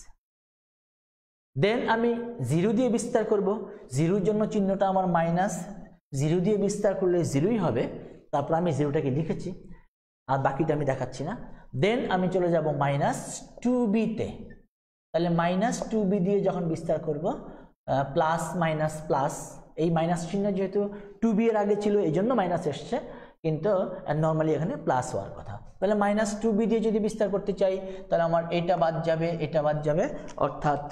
Then আমি 0 দিয়ে বিস্তার করব, 0-র জন্য চিহ্নটা আমার মাইনাস, 0 দিয়ে বিস্তার করলে 0ই হবে। তারপর আমি 0টাকে লিখেছি, আর বাকিটা আমি দেখাচ্ছি না। দেন আমি চলে যাব মাইনাস 2b তে। তাহলে মাইনাস 2b দিয়ে যখন বিস্তার করব, প্লাস মাইনাস প্লাস, এই মাইনাস চিহ্ন যেহেতু 2b এর আগে ছিল এই জন্য মাইনাস এসছে, কিন্তু নর্মালি এখানে প্লাস হওয়ার কথা। তাহলে মাইনাস 2b দিয়ে যদি বিস্তার করতে চাই, তাহলে আমার এটা বাদ যাবে, এটা বাদ যাবে, অর্থাৎ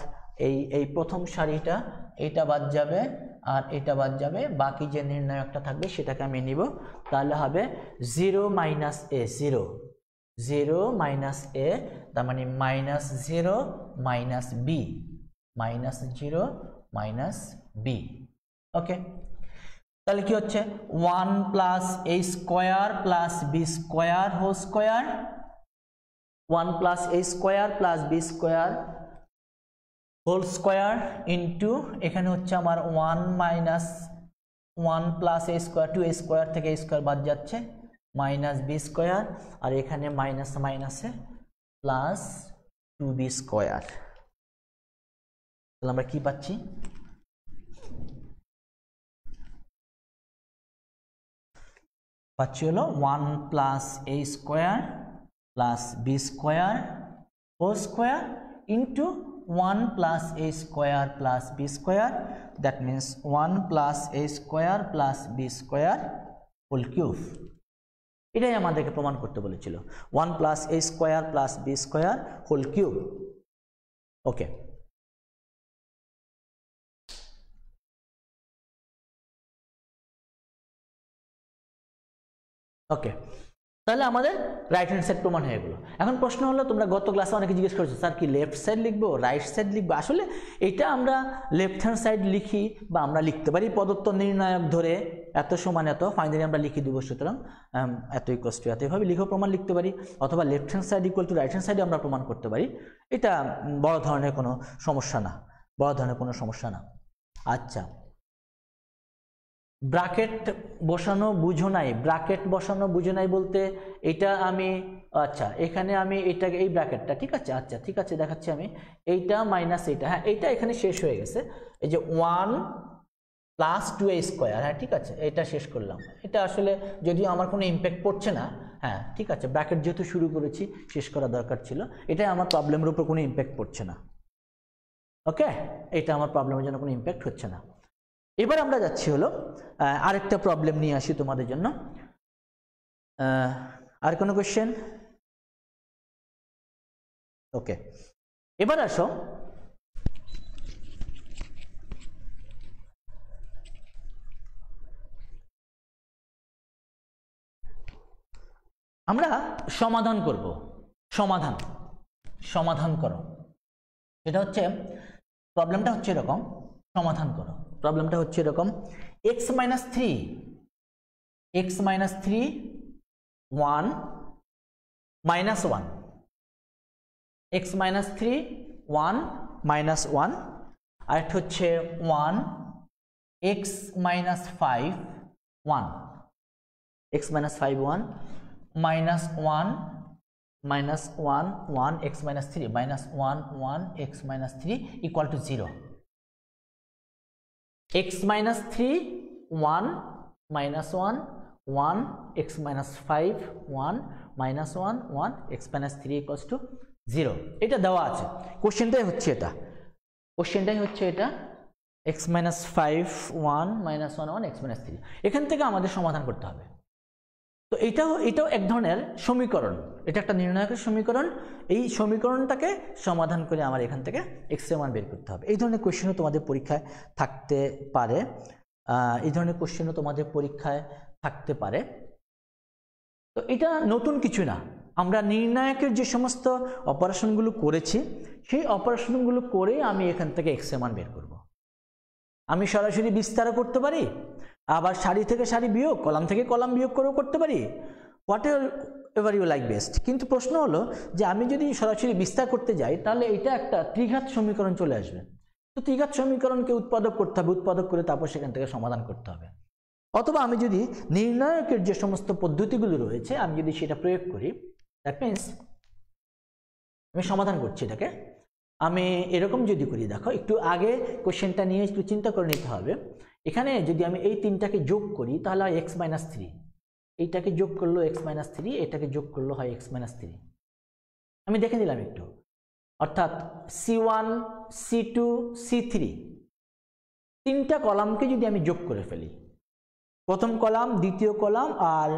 এই প্রথম সারিটা এটা বাদ যাবে আর এটা বাদ যাবে, বাকি যে নির্ণায়কটা থাকবে সেটাকে আমি নিব। তাহলে হবে 0 মাইনাস এ, 0 মাইনাস এ, তার মানে minus 0 minus b, minus 0 minus b. Okay, তাহলে কি হচ্ছে 1 প্লাস এ square plus B square whole square, 1 plus এ square plus B square whole square into এখানে হচ্ছে আমার 1 মাইনাস 1 প্লাস এ স্কোয়ার, 2a স্কোয়ার থেকে a স্কোয়ার বাদ যাচ্ছে, মাইনাস বি স্কোয়ার, আর এখানে মাইনাস মাইনাসে প্লাস 2b স্কোয়ার। তাহলে আমরা কি পাচ্ছি? পাচ্ছি হলো 1 plus A square plus B square whole square into 1 plus A square plus B square, that means 1 plus A square plus B square whole cube. এটাই আমাদেরকে প্রমাণ করতে বলেছিল, 1 প্লাস এ square plus B square whole cube. Okay, okay, তাহলে আমাদের রাইট হ্যান্ড সাইড প্রমাণ হয়ে গেল। এখন প্রশ্ন হলো, তোমরা গত ক্লাসে অনেকে জিজ্ঞেস করেছো স্যার কি লেফট সাইড লিখবো রাইট সাইড লিখবো? আসলে এটা আমরা লেফট হ্যান্ড সাইড লিখি বা আমরা লিখতে পারি প্রদত্ত নির্ণায়ক ধরে এত সমান এত, ফাইনালি আমরা লিখে দেবো, সুতরাং এত ইকুয়াল টু এত, এভাবে লিখেও প্রমাণ লিখতে পারি, অথবা left hand side equal to right hand সাইডে আমরা প্রমাণ করতে পারি। এটা বড় ধরনের কোনো সমস্যা না, বড় ধরনের কোনো সমস্যা না। আচ্ছা, ব্র্যাকেট বসানো বুঝো নাই, ব্র্যাকেট বসানো বুঝো নাই বলতে এটা আমি, আচ্ছা এখানে আমি এটাকে এই ব্র্যাকেটটা, ঠিক আছে, আচ্ছা ঠিক আছে দেখাচ্ছি আমি, এইটা মাইনাস এইটা, হ্যাঁ এইটা এখানে শেষ হয়ে গেছে, এই যে 1 প্লাস 2a স্কোয়ার, হ্যাঁ ঠিক আছে এটা শেষ করলাম। এটা আসলে যদিও আমার কোনো ইম্প্যাক্ট পড়ছে না, হ্যাঁ ঠিক আছে, ব্র্যাকেট যেহেতু শুরু করেছি শেষ করা দরকার ছিল, এটাই আমার প্রবলেমের উপর কোনো ইম্প্যাক্ট পড়ছে না। ওকে, এটা আমার প্রবলেমের জন্য কোনো ইম্প্যাক্ট হচ্ছে না। এবার আমরা যাচ্ছি হলো আরেকটা প্রবলেম নিয়ে আসি তোমাদের জন্য। আর কোনো কোয়েশ্চেন? ওকে, এবার আসো আমরা সমাধান করব। সমাধান, সমাধান করো, এটা হচ্ছে প্রবলেমটা হচ্ছে এরকম, সমাধান করো। প্রবলেমটা হচ্ছে এরকম, x minus 3 1 minus 1, x minus 3 1 minus 1, আর একটা হচ্ছে 1 x minus 5 1, x minus 5 1 minus 1 minus 1 1 x minus 3 minus 1 1 x minus 3 equal to 0। x minus 3 1 minus 1 1 x minus 5 1 minus 1 1 x minus 3 equals to 0। এটা দেওয়া আছে, কোশ্চেনটাই হচ্ছে এটা, কোশ্চেনটাই হচ্ছে এটা, x minus 5 1 minus 1 1 x minus 3। এখান থেকে আমাদের সমাধান করতে হবে। তো এটাও এক ধরনের সমীকরণ, এটা একটা নির্ণায়কের সমীকরণ। এই সমীকরণটাকে সমাধান করে আমার এখান থেকে x এর মান বের করতে হবে। এই ধরনের কোশ্চেনও তোমাদের পরীক্ষায় থাকতে পারে, এই ধরনের কোশ্চেনও তোমাদের পরীক্ষায় থাকতে পারে। তো এটা নতুন কিছু না, আমরা নির্ণায়কের যে সমস্ত অপারেশনগুলো করেছি সেই অপারেশনগুলো করে আমি এখান থেকে x এর মান বের করব। আমি সরাসরি বিস্তারও করতে পারি, আবার সারি থেকে সারি বিয়োগ, কলাম থেকে কলাম বিয়োগ করেও করতে পারি, whatever you like best. কিন্তু প্রশ্ন হলো যে আমি যদি সরাসরি বিস্তার করতে যাই তাহলে এটা একটা ত্রিঘাত সমীকরণ চলে আসবে। তো ত্রিঘাত সমীকরণকে উৎপাদক করতে হবে, উৎপাদক করে তারপর সেখান থেকে সমাধান করতে হবে। অথবা আমি যদি নির্ণায়কের যে সমস্ত পদ্ধতিগুলো রয়েছে আমি যদি সেটা প্রয়োগ করি, দ্যাট মিনস আমি সমাধান করছি এটাকে, আমি এরকম যদি করি, দেখো একটু আগে কোশ্চেনটা নিয়ে একটু চিন্তা করে নিতে হবে। এখানে যদি আমি এই তিনটাকে যোগ করি তাহলে হয় x মাইনাস 3, এইটাকে যোগ করলো x মাইনাস 3, এটাকে যোগ করলো হয় x মাইনাস 3। আমি দেখে নিলাম একটু, অর্থাৎ C1 C2 C3 তিনটা কলামকে যদি আমি যোগ করে ফেলি, প্রথম কলাম দ্বিতীয় কলাম আর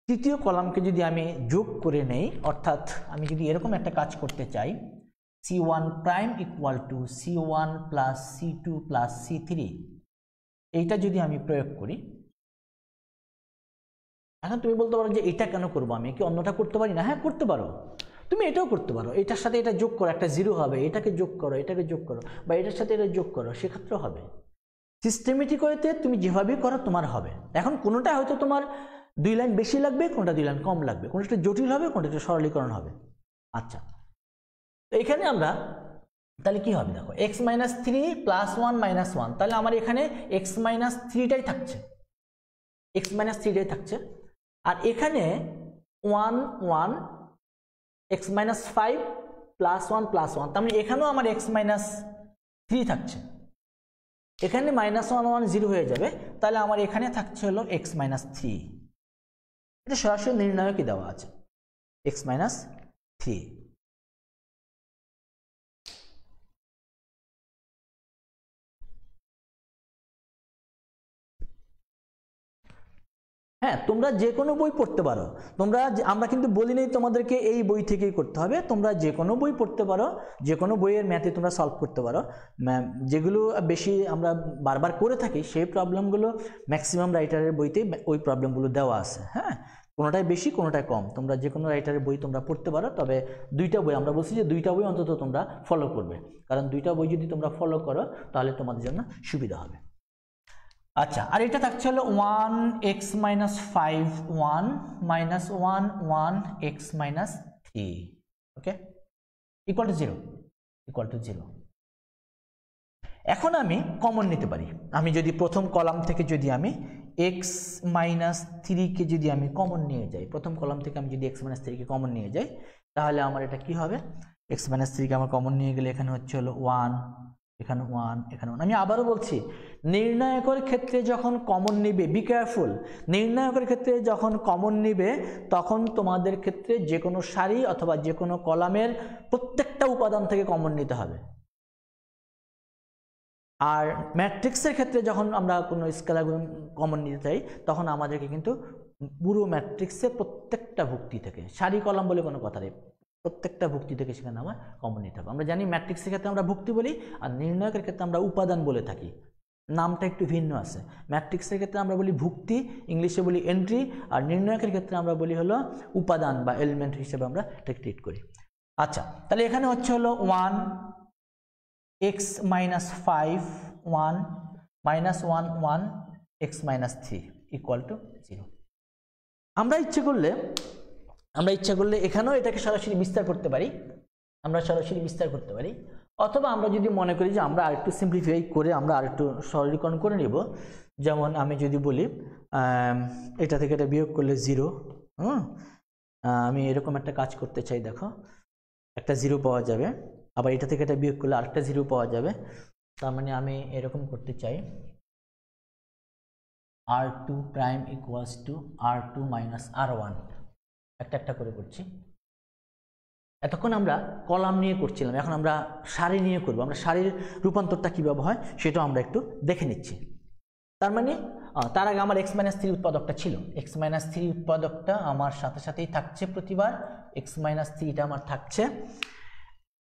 তৃতীয় কলামকে যদি আমি যোগ করে নেই, অর্থাৎ আমি যদি এরকম একটা কাজ করতে চাই, C1 prime equal to C1 plus C2 plus C3, এইটা যদি আমি প্রয়োগ করি, এখন তুমি বলতে পারো যে এটা কেন করবো, আমি কি অন্যটা করতে পারি না? হ্যাঁ করতে পারো, তুমি এটাও করতে পারো, এটার সাথে এটা যোগ করো, একটা 0 হবে, এটাকে যোগ করো, এটাকে যোগ করো, বা এটার সাথে এটা যোগ করো, সেক্ষেত্রেও হবে। সিস্টেমেটিক ওয়েতে তুমি যেভাবেই করো তোমার হবে। এখন কোনোটা হয়তো তোমার 2 লাইন বেশি লাগবে, কোনোটা 2 লাইন কম লাগবে, কোনোটা জটিল হবে, কোনোটা সরলীকরণ হবে। আচ্ছা, তো এখানে আমরা তাহলে কি হবে দেখো, x minus three plus one minus one, তাহলে আমার এখানে x মাইনাস থ্রিটাই থাকছে, x মাইনাস থ্রিটাই থাকছে। আর এখানে one one X minus five plus one, তার মানে এখানেও আমার x মাইনাস থ্রি থাকছে, এখানে মাইনাস ওয়ান ওয়ান জিরো হয়ে যাবে, তাহলে আমার এখানে থাকছে হলো x মাইনাস থ্রি। এটা সরাসরি নির্ণায়কই দেওয়া আছে, x মাইনাস থ্রি। হ্যাঁ, তোমরা যে কোনো বই পড়তে পারো, আমরা কিন্তু বলি নেই তোমাদেরকে এই বই থেকেই করতে হবে, তোমরা যে কোনো বই পড়তে পারো, যে কোনো বইয়ের ম্যাথে তোমরা সলভ করতে পারো। যেগুলো বেশি আমরা বারবার করে থাকি সেই প্রবলেমগুলো ম্যাক্সিমাম রাইটারের বইতে ওই প্রবলেমগুলো দেওয়া আছে। হ্যাঁ, কোনোটাই বেশি কোনোটাই কম, তোমরা যে কোনো রাইটারের বই তোমরা পড়তে পারো, তবে দুইটা বই আমরা বলছি যে দুইটা বই অন্তত তোমরা ফলো করবে, কারণ দুইটা বই যদি তোমরা ফলো করো তাহলে তোমাদের জন্য সুবিধা হবে। আচ্ছা, আর এটা থাকছে হলো one X minus five one minus one one X minus three, okay, equal to zero, equal to zero. এখন আমি কমন নিতে পারি, আমি যদি প্রথম কলাম থেকে যদি আমি এক্স মাইনাস থ্রিকে যদি আমি কমন নিয়ে যাই, প্রথম কলাম থেকে আমি যদি এক্স মাইনাস থ্রিকে কমন নিয়ে যাই, তাহলে আমার এটা কি হবে, এক্স মাইনাস থ্রিকে আমার কমন নিয়ে গেলে এখানে হচ্ছে হলো ওয়ান, এখানে ওয়ান, এখানে ওয়ান। আমি আবারও বলছি, নির্ণায়কের ক্ষেত্রে যখন কমন নিবে, বি কেয়ারফুল, নির্ণায়কের ক্ষেত্রে যখন কমন নিবে তখন তোমাদের ক্ষেত্রে যে কোনো সারি অথবা যে কোনো কলামের প্রত্যেকটা উপাদান থেকে কমন নিতে হবে। আর ম্যাট্রিক্সের ক্ষেত্রে যখন আমরা কোনো স্কেলার কমন নিতে চাই তখন আমাদেরকে কিন্তু পুরো ম্যাট্রিক্সের প্রত্যেকটা ভুক্তি থেকে, সারি কলাম বলে কোনো কথা নেই, প্রত্যেকটা ভুক্তি থেকে সেখানে আমার কমন নিতে হবে। আমরা জানি ম্যাট্রিক্সের ক্ষেত্রে আমরা ভুক্তি বলি, আর নির্ণায়কের ক্ষেত্রে আমরা উপাদান বলে থাকি, নামটা একটু ভিন্ন আছে। ম্যাট্রিক্সের ক্ষেত্রে আমরা বলি ভুক্তি, ইংলিশে বলি এন্ট্রি, আর নির্ণায়কের ক্ষেত্রে আমরা বলি হলো উপাদান বা এলিমেন্ট হিসেবে আমরা এটাকে ট্রিট করি। আচ্ছা, তাহলে এখানে হচ্ছে হলো one X minus five one minus one one X minus three equal to zero. আমরা ইচ্ছে করলে এখানেও এটাকে সরাসরি বিস্তার করতে পারি, অথবা আমরা যদি মনে করি যে আমরা আরেকটু সিম্পলিফাই করে আমরা আরেকটু সরলীকরণ করে নিব, যেমন আমি যদি বলি এটা থেকে এটা বিয়োগ করলে জিরো, আমি এরকম একটা কাজ করতে চাই, দেখো একটা জিরো পাওয়া যাবে, আবার এটা থেকে এটা বিয়োগ করলে আরেকটা জিরো পাওয়া যাবে, তার মানে আমি এরকম করতে চাই r2 prime equals to r2 minus r1, একটা করে করছি। এতক্ষণ আমরা কলাম নিয়ে করছিলাম, এখন আমরা সারি নিয়ে করব। আমরা সারির রূপান্তরটা কীভাবে হয় সেটাও আমরা একটু দেখে নিচ্ছি। তার মানে তার আগে আমার এক্স মাইনাস থ্রি উৎপাদকটা ছিল, এক্স মাইনাস থ্রি উৎপাদকটা আমার সাথেই থাকছে প্রতিবার, এক্স মাইনাস থ্রিটা আমার থাকছে।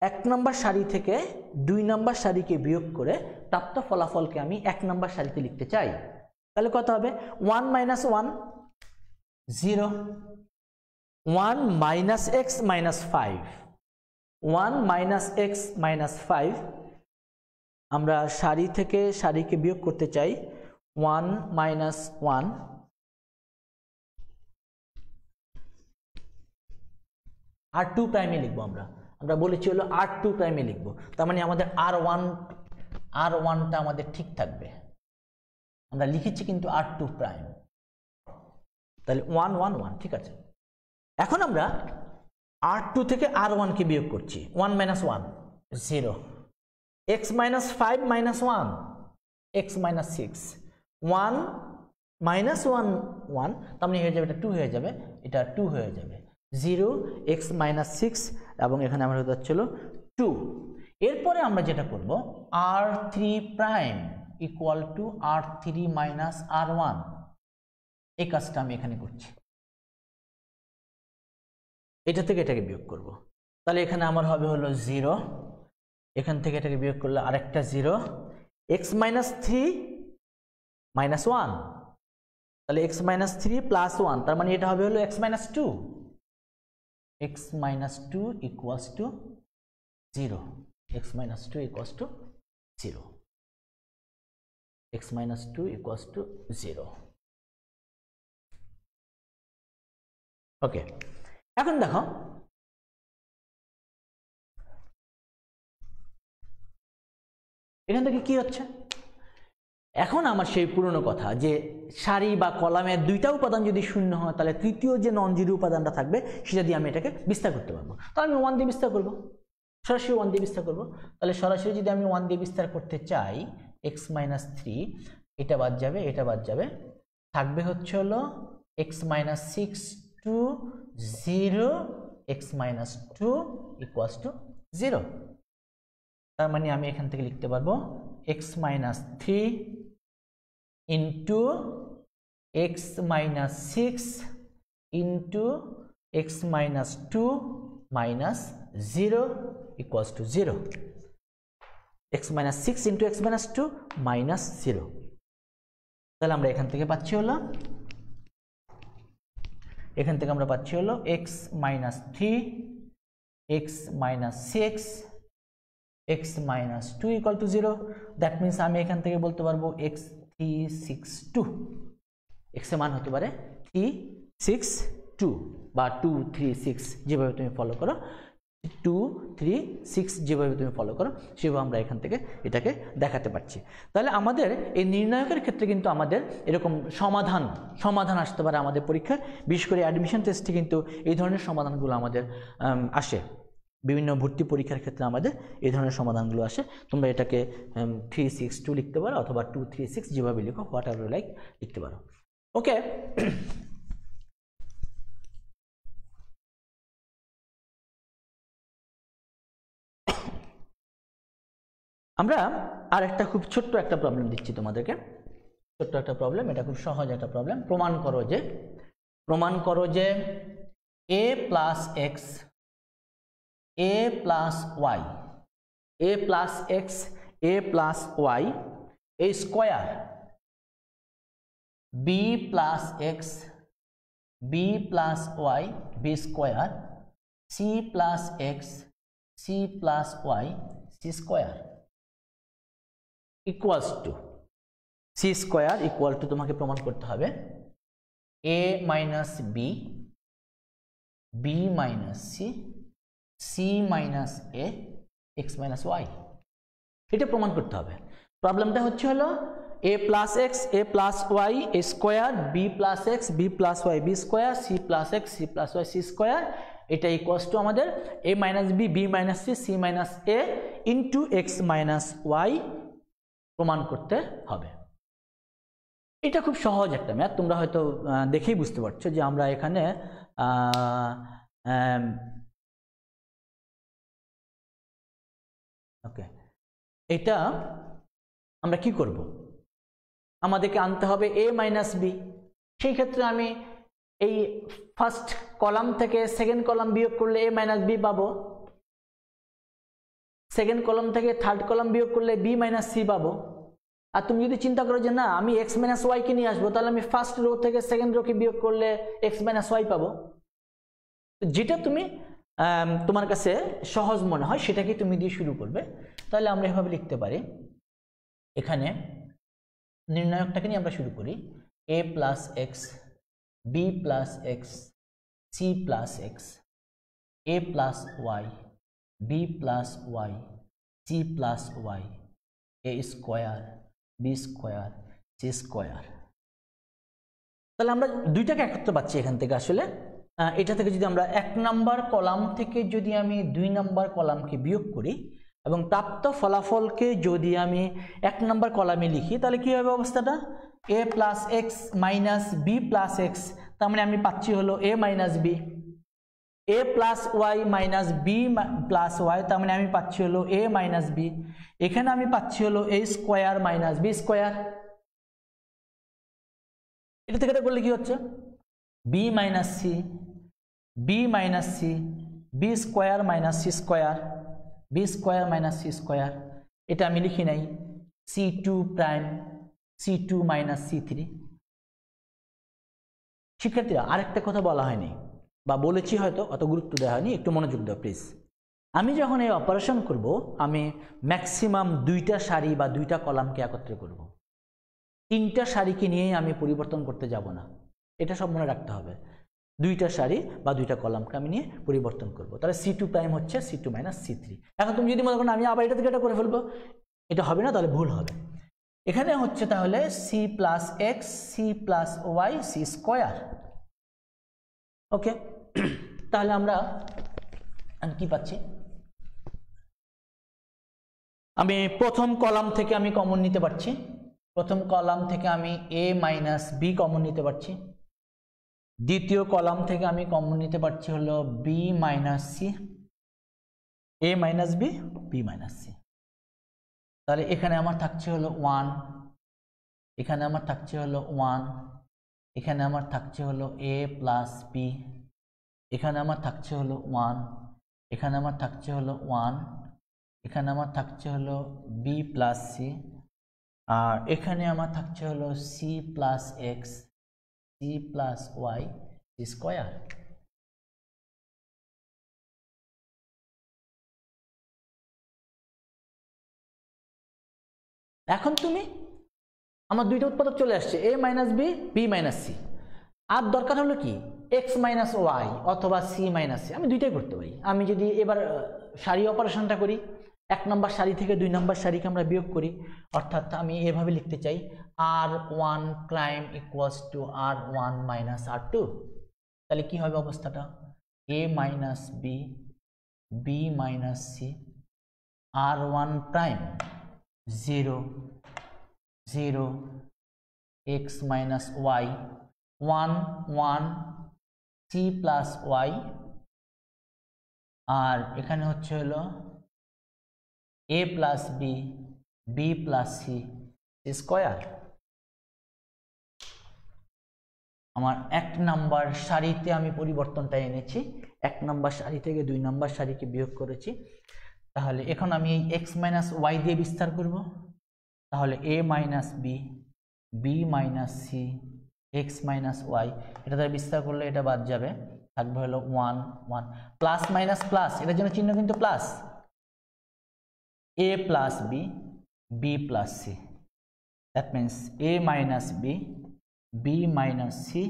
এক নম্বর সারি থেকে দুই নম্বর সারিকে বিয়োগ করে প্রাপ্ত ফলাফলকে আমি এক নম্বর সারিতে লিখতে চাই, তাহলে কত হবে, one minus one zero, one minus X minus five, one minus X minus five, আমরা সারি থেকে সারিকে বিয়োগ করতে চাই, ওয়ান মাইনাস ওয়ান, আর টু প্রাইমে লিখবো, আমরা বলেছি হলো r2 প্রাইমে লিখব, তার মানে আমাদের r1টা আমাদের ঠিক থাকবে, আমরা লিখেছি কিন্তু r2 প্রাইম, তাহলে 1 1 1 ঠিক আছে। এখন আমরা r2 থেকে r1 কে বিয়োগ করছি, 1 minus 1 0, x minus 5 minus 1 x minus 6, 1 minus 1 1, তার মানে হয়ে যাবে এটা 2 হয়ে যাবে, এটা 2 হয়ে যাবে, 0 x মাইনাস 6 এবং এখানে আমরা হতে যাচ্ছিল 2। এরপরে আমরা যেটা করব, r3 prime equal two r3 minus r1, এই কাজটা আমি এখানে করছি, এটা থেকে এটাকে বিয়োগ করব, তাহলে এখানে আমার হবে হলো 0, এখান থেকে এটাকে বিয়োগ করলে আরেকটা 0, x মাইনাস 3 মাইনাস 1, তাহলে x মাইনাস 3 প্লাস 1, তার মানে এটা হবে হলো x minus 2, x minus 2 equals to 0, x minus 2 equals to 0, x minus 2 equals to 0, ওকে। এখন দেখো এখান থেকে কি হচ্ছে, এখন আমার সেই পুরনো কথা যে সারি বা কলামের দুইটা উপাদান যদি শূন্য হয় তাহলে তৃতীয় যে নন জিরো উপাদানটা থাকবে সেটা দিয়ে আমি এটাকে বিস্তার করতে পারবো। তাহলে আমি 1 দিয়ে বিস্তার করব, সরাসরি 1 দিয়ে বিস্তার করব। তাহলে সরাসরি যদি আমি 1 দিয়ে বিস্তার করতে চাই, x মাইনাস 3, এটা বাদ যাবে, এটা বাদ যাবে, থাকবে হচ্ছে হলো x minus 6 to 0, x minus 2 equals to 0। তার মানে আমি এখান থেকে লিখতে পারবো x minus 3 into x minus 6 into x minus 2 minus 0 equals to 0। x minus 6 into x minus 2 minus 0। তাহলে আমরা এখান থেকে পাচ্ছি হলো, এখান থেকে আমরা পাচ্ছি হলো x minus 3, x minus 6, x minus 2 equal to 0। That means আমি এখান থেকে বলতে পারবো x 362, x এর মান হতে পারে 362 বা 236, যেভাবে তুমি ফলো করো, 236 যেভাবে তুমি ফলো করো সেভাবে আমরা এখান থেকে এটাকে দেখাতে পারছি। তাহলে আমাদের এই নির্ণায়কের ক্ষেত্রে কিন্তু আমাদের এরকম সমাধান আসতে পারে আমাদের পরীক্ষায়, বিশেষ করে অ্যাডমিশন টেস্টে কিন্তু এই ধরনের সমাধানগুলো আমাদের আসে। বিভিন্ন ভর্তি পরীক্ষার ক্ষেত্রে আমাদের এই ধরনের সমাধানগুলো আসে। তোমরা এটাকে 362 লিখতে পারো অথবা 236, যেভাবে লিখো, হোয়াট এভার লাইক লিখতে পারো। ওকে, আমরা আর একটা খুব ছোট্ট একটা প্রবলেম দিচ্ছি তোমাদেরকে, ছোট্ট একটা প্রবলেম, এটা খুব সহজ একটা প্রবলেম। প্রমাণ করো যে a plus x, a plus y, a plus x, a plus y, a square, b plus x, b plus y, b square, c plus x, c plus y, c square equals to, c square equal to, তোমাকে প্রমাণ করতে হবে a minus b, b minus c, c minus a, x minus y. এটা প্রমাণ করতে হবে। প্রবলেমটা হচ্ছে হলো a plus x, a plus y, a square, b plus x, b plus y, b square, c plus x, c plus y, c square. এটা ইকুয়ালস টু আমাদের a minus b, b minus c, c minus a into x minus y প্রমাণ করতে হবে। এটা খুব সহজ একটা ম্যাথ, তোমরা হয়তো দেখেই বুঝতে পারছো যে আমরা এখানে ওকে, এটা আমরা কি করব, আমাদেরকে আনতে হবে a মাইনাস বি। সেই ক্ষেত্রে আমি এই ফার্স্ট কলাম থেকে সেকেন্ড কলাম বিয়োগ করলে a মাইনাস বি পাবো, সেকেন্ড কলাম থেকে থার্ড কলাম বিয়োগ করলে b মাইনাস সি পাবো। আর তুমি যদি চিন্তা করো যে না আমি x মাইনাস ওয়াইকে নিয়ে আসবো, তাহলে আমি ফার্স্ট রো থেকে সেকেন্ড রোকে বিয়োগ করলে x মাইনাস ওয়াই পাবো। যেটা তুমি তোমার কাছে সহজ মনে হয় সেটাকে তুমি দিয়ে শুরু করবে। তাহলে আমরা এভাবে লিখতে পারি, এখানে নির্ণায়কটাকে নিয়ে আমরা শুরু করি, a plus x, b plus x, c plus x, a plus y, b plus y, c plus y, a square, b square, c square. তাহলে আমরা দুইটাকে একত্র পাচ্ছি এখান থেকে। আসলে এটা থেকে যদি আমরা 1 নাম্বার কলাম থেকে যদি আমি 2 নাম্বার কলামকে বিয়োগ করি এবং প্রাপ্ত ফলাফলকে যদি আমি 1 নাম্বার কলামে লিখি, তাহলে কি হবে অবস্থাটা, a plus x minus b plus x, তার মানে আমি পাচ্ছি হলো a minus b, a plus y minus b plus y, তার মানে আমি পাচ্ছি হলো a মাইনাস বি। এখানে আমি পাচ্ছি হলো a square minus b square. এটা থেকে এটা করলে কি হচ্ছে, b minus c, b minus c, b square minus c square, b square minus c square. এটা আমি লিখি নাই, c2 prime, c2 minus c3। শিক্ষার্থীরা আরেকটা কথা বলা হয়নি বা বলেছি হয়তো, অত গুরুত্ব দেওয়া হয়নি, একটু মনোযোগ দাও প্লিজ। আমি যখন এই অপারেশন করব, আমি ম্যাক্সিমাম 2টা সারি বা 2টা কলামকে একত্রে করব। 3টা সারিকে নিয়েই আমি পরিবর্তন করতে যাব না, এটা সব মনে রাখতে হবে। 2টা সারি বা 2টা কলামকে আমি নিয়ে পরিবর্তন করব। তাহলে c2 প্রাইম হচ্ছে c2 মাইনাস c3। এখন তুমি যদি মনে করো আমি আবার এটা থেকে এটা করে ফেলবো, এটা হবে না, তাহলে ভুল হবে। এখানে হচ্ছে তাহলে c plus x c plus y c square. Okay, তাহলে আমরা কি পাচ্ছি, আমি প্রথম কলাম থেকে আমি কমন নিতে পারছি, প্রথম কলাম থেকে আমি এ মাইনাস বি কমন নিতে পারছি, দ্বিতীয় কলাম থেকে আমি কমন নিতে পারছি হলো b minus c, a minus b b minus c. তাহলে এখানে আমার থাকছে হলো 1, এখানে আমার থাকছে হলো 1, এখানে আমার থাকছে হলো এ প্লাস বি, এখানে আমার থাকছে হলো 1, এখানে আমার থাকছে হলো 1, এখানে আমার থাকছে হলো বি প্লাস সি, আর এখানে আমার থাকছে হলো c plus x c plus y c square. এখন তুমি আমার দুইটা উৎপাদক চলে আসছে, a minus b b minus c. আর দরকার হলো কি, এক্স মাইনাস ওয়াই অথবা সি মাইনাস সি, আমি দুইটাই করতে পারি। আমি যদি এবার সারি অপারেশনটা করি, 1 নম্বর সারি থেকে 2 নম্বর সারিকে আমরা বিয়োগ করি, অর্থাৎ আমি এভাবে লিখতে চাই r1 prime equals to r1 minus r2। তাহলে কি হবে অবস্থাটা, a minus b b minus c r1 prime 0 0 x minus y 1 1 c plus y, আর এখানে হচ্ছে হলো a plus b b plus c square. আমার 1 নম্বর সারিতে আমি পরিবর্তনটা এনেছি, 1 নম্বর সারি থেকে 2 নম্বর সারিকে বিয়োগ করেছি। তাহলে এখন আমি এই x মাইনাস ওয়াই দিয়ে বিস্তার করব, তাহলে a minus b b minus c x minus y, এটা দ্বারা বিস্তার করলে এটা বাদ যাবে, থাকবে হলো 1 1 প্লাস মাইনাস প্লাস, এটার জন্য চিহ্ন কিন্তু plus, a plus b b plus c, that means a minus b b minus c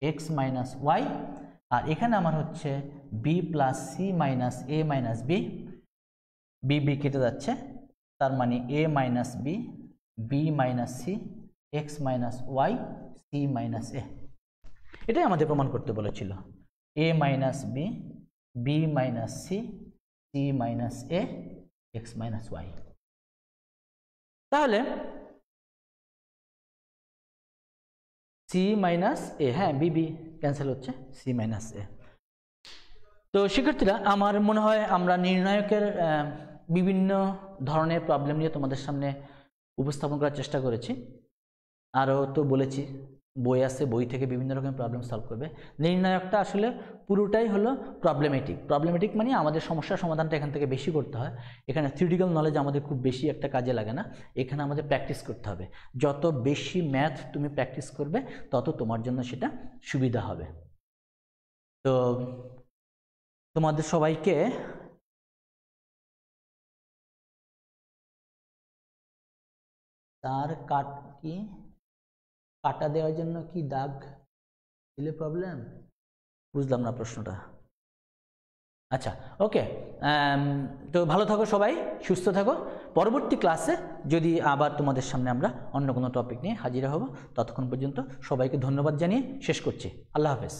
x minus y, আর এখানে আমার হচ্ছে b plus c minus a minus b, b b কেটে যাচ্ছে, তার মানে a minus b b minus c x minus y c minus a. এটাই আমাদের প্রমাণ করতে বলেছিল, a minus b b minus c c minus a x minus y. তাহলে সি মাইনাস এ, হ্যাঁ বি বি ক্যান্সেল হচ্ছে, সি মাইনাস এ। তো শিক্ষার্থীরা, আমার মনে হয় আমরা নির্ণায়কের বিভিন্ন ধরনের প্রবলেম নিয়ে তোমাদের সামনে উপস্থাপন করার চেষ্টা করেছি। আরও তো বলেছি বই আছে, বই থেকে বিভিন্ন রকমের প্রবলেম সলভ করবে। নির্ণায়কটা আসলে পুরোটাই হলো প্রবলেমেটিক মানে আমাদের সমস্যার সমাধানটা এখান থেকে বেশি করতে হয়। এখানে থিওরিটিক্যাল নলেজ আমাদের খুব বেশি একটা কাজে লাগে না, এখানে আমাদের প্র্যাকটিস করতে হবে। যত বেশি ম্যাথ তুমি প্র্যাকটিস করবে তত তোমার জন্য সেটা সুবিধা হবে। তো তোমাদের সবাইকে তার কাটা দেওয়ার জন্য কি দাগ দিলে প্রবলেম, বুঝলাম না প্রশ্নটা। আচ্ছা, ওকে, তো ভালো থাকো সবাই, সুস্থ থাকো। পরবর্তী ক্লাসে যদি আবার তোমাদের সামনে আমরা অন্য কোনো টপিক নিয়ে হাজির হব, ততক্ষণ পর্যন্ত সবাইকে ধন্যবাদ জানিয়ে শেষ করছি। আল্লাহ হাফেজ।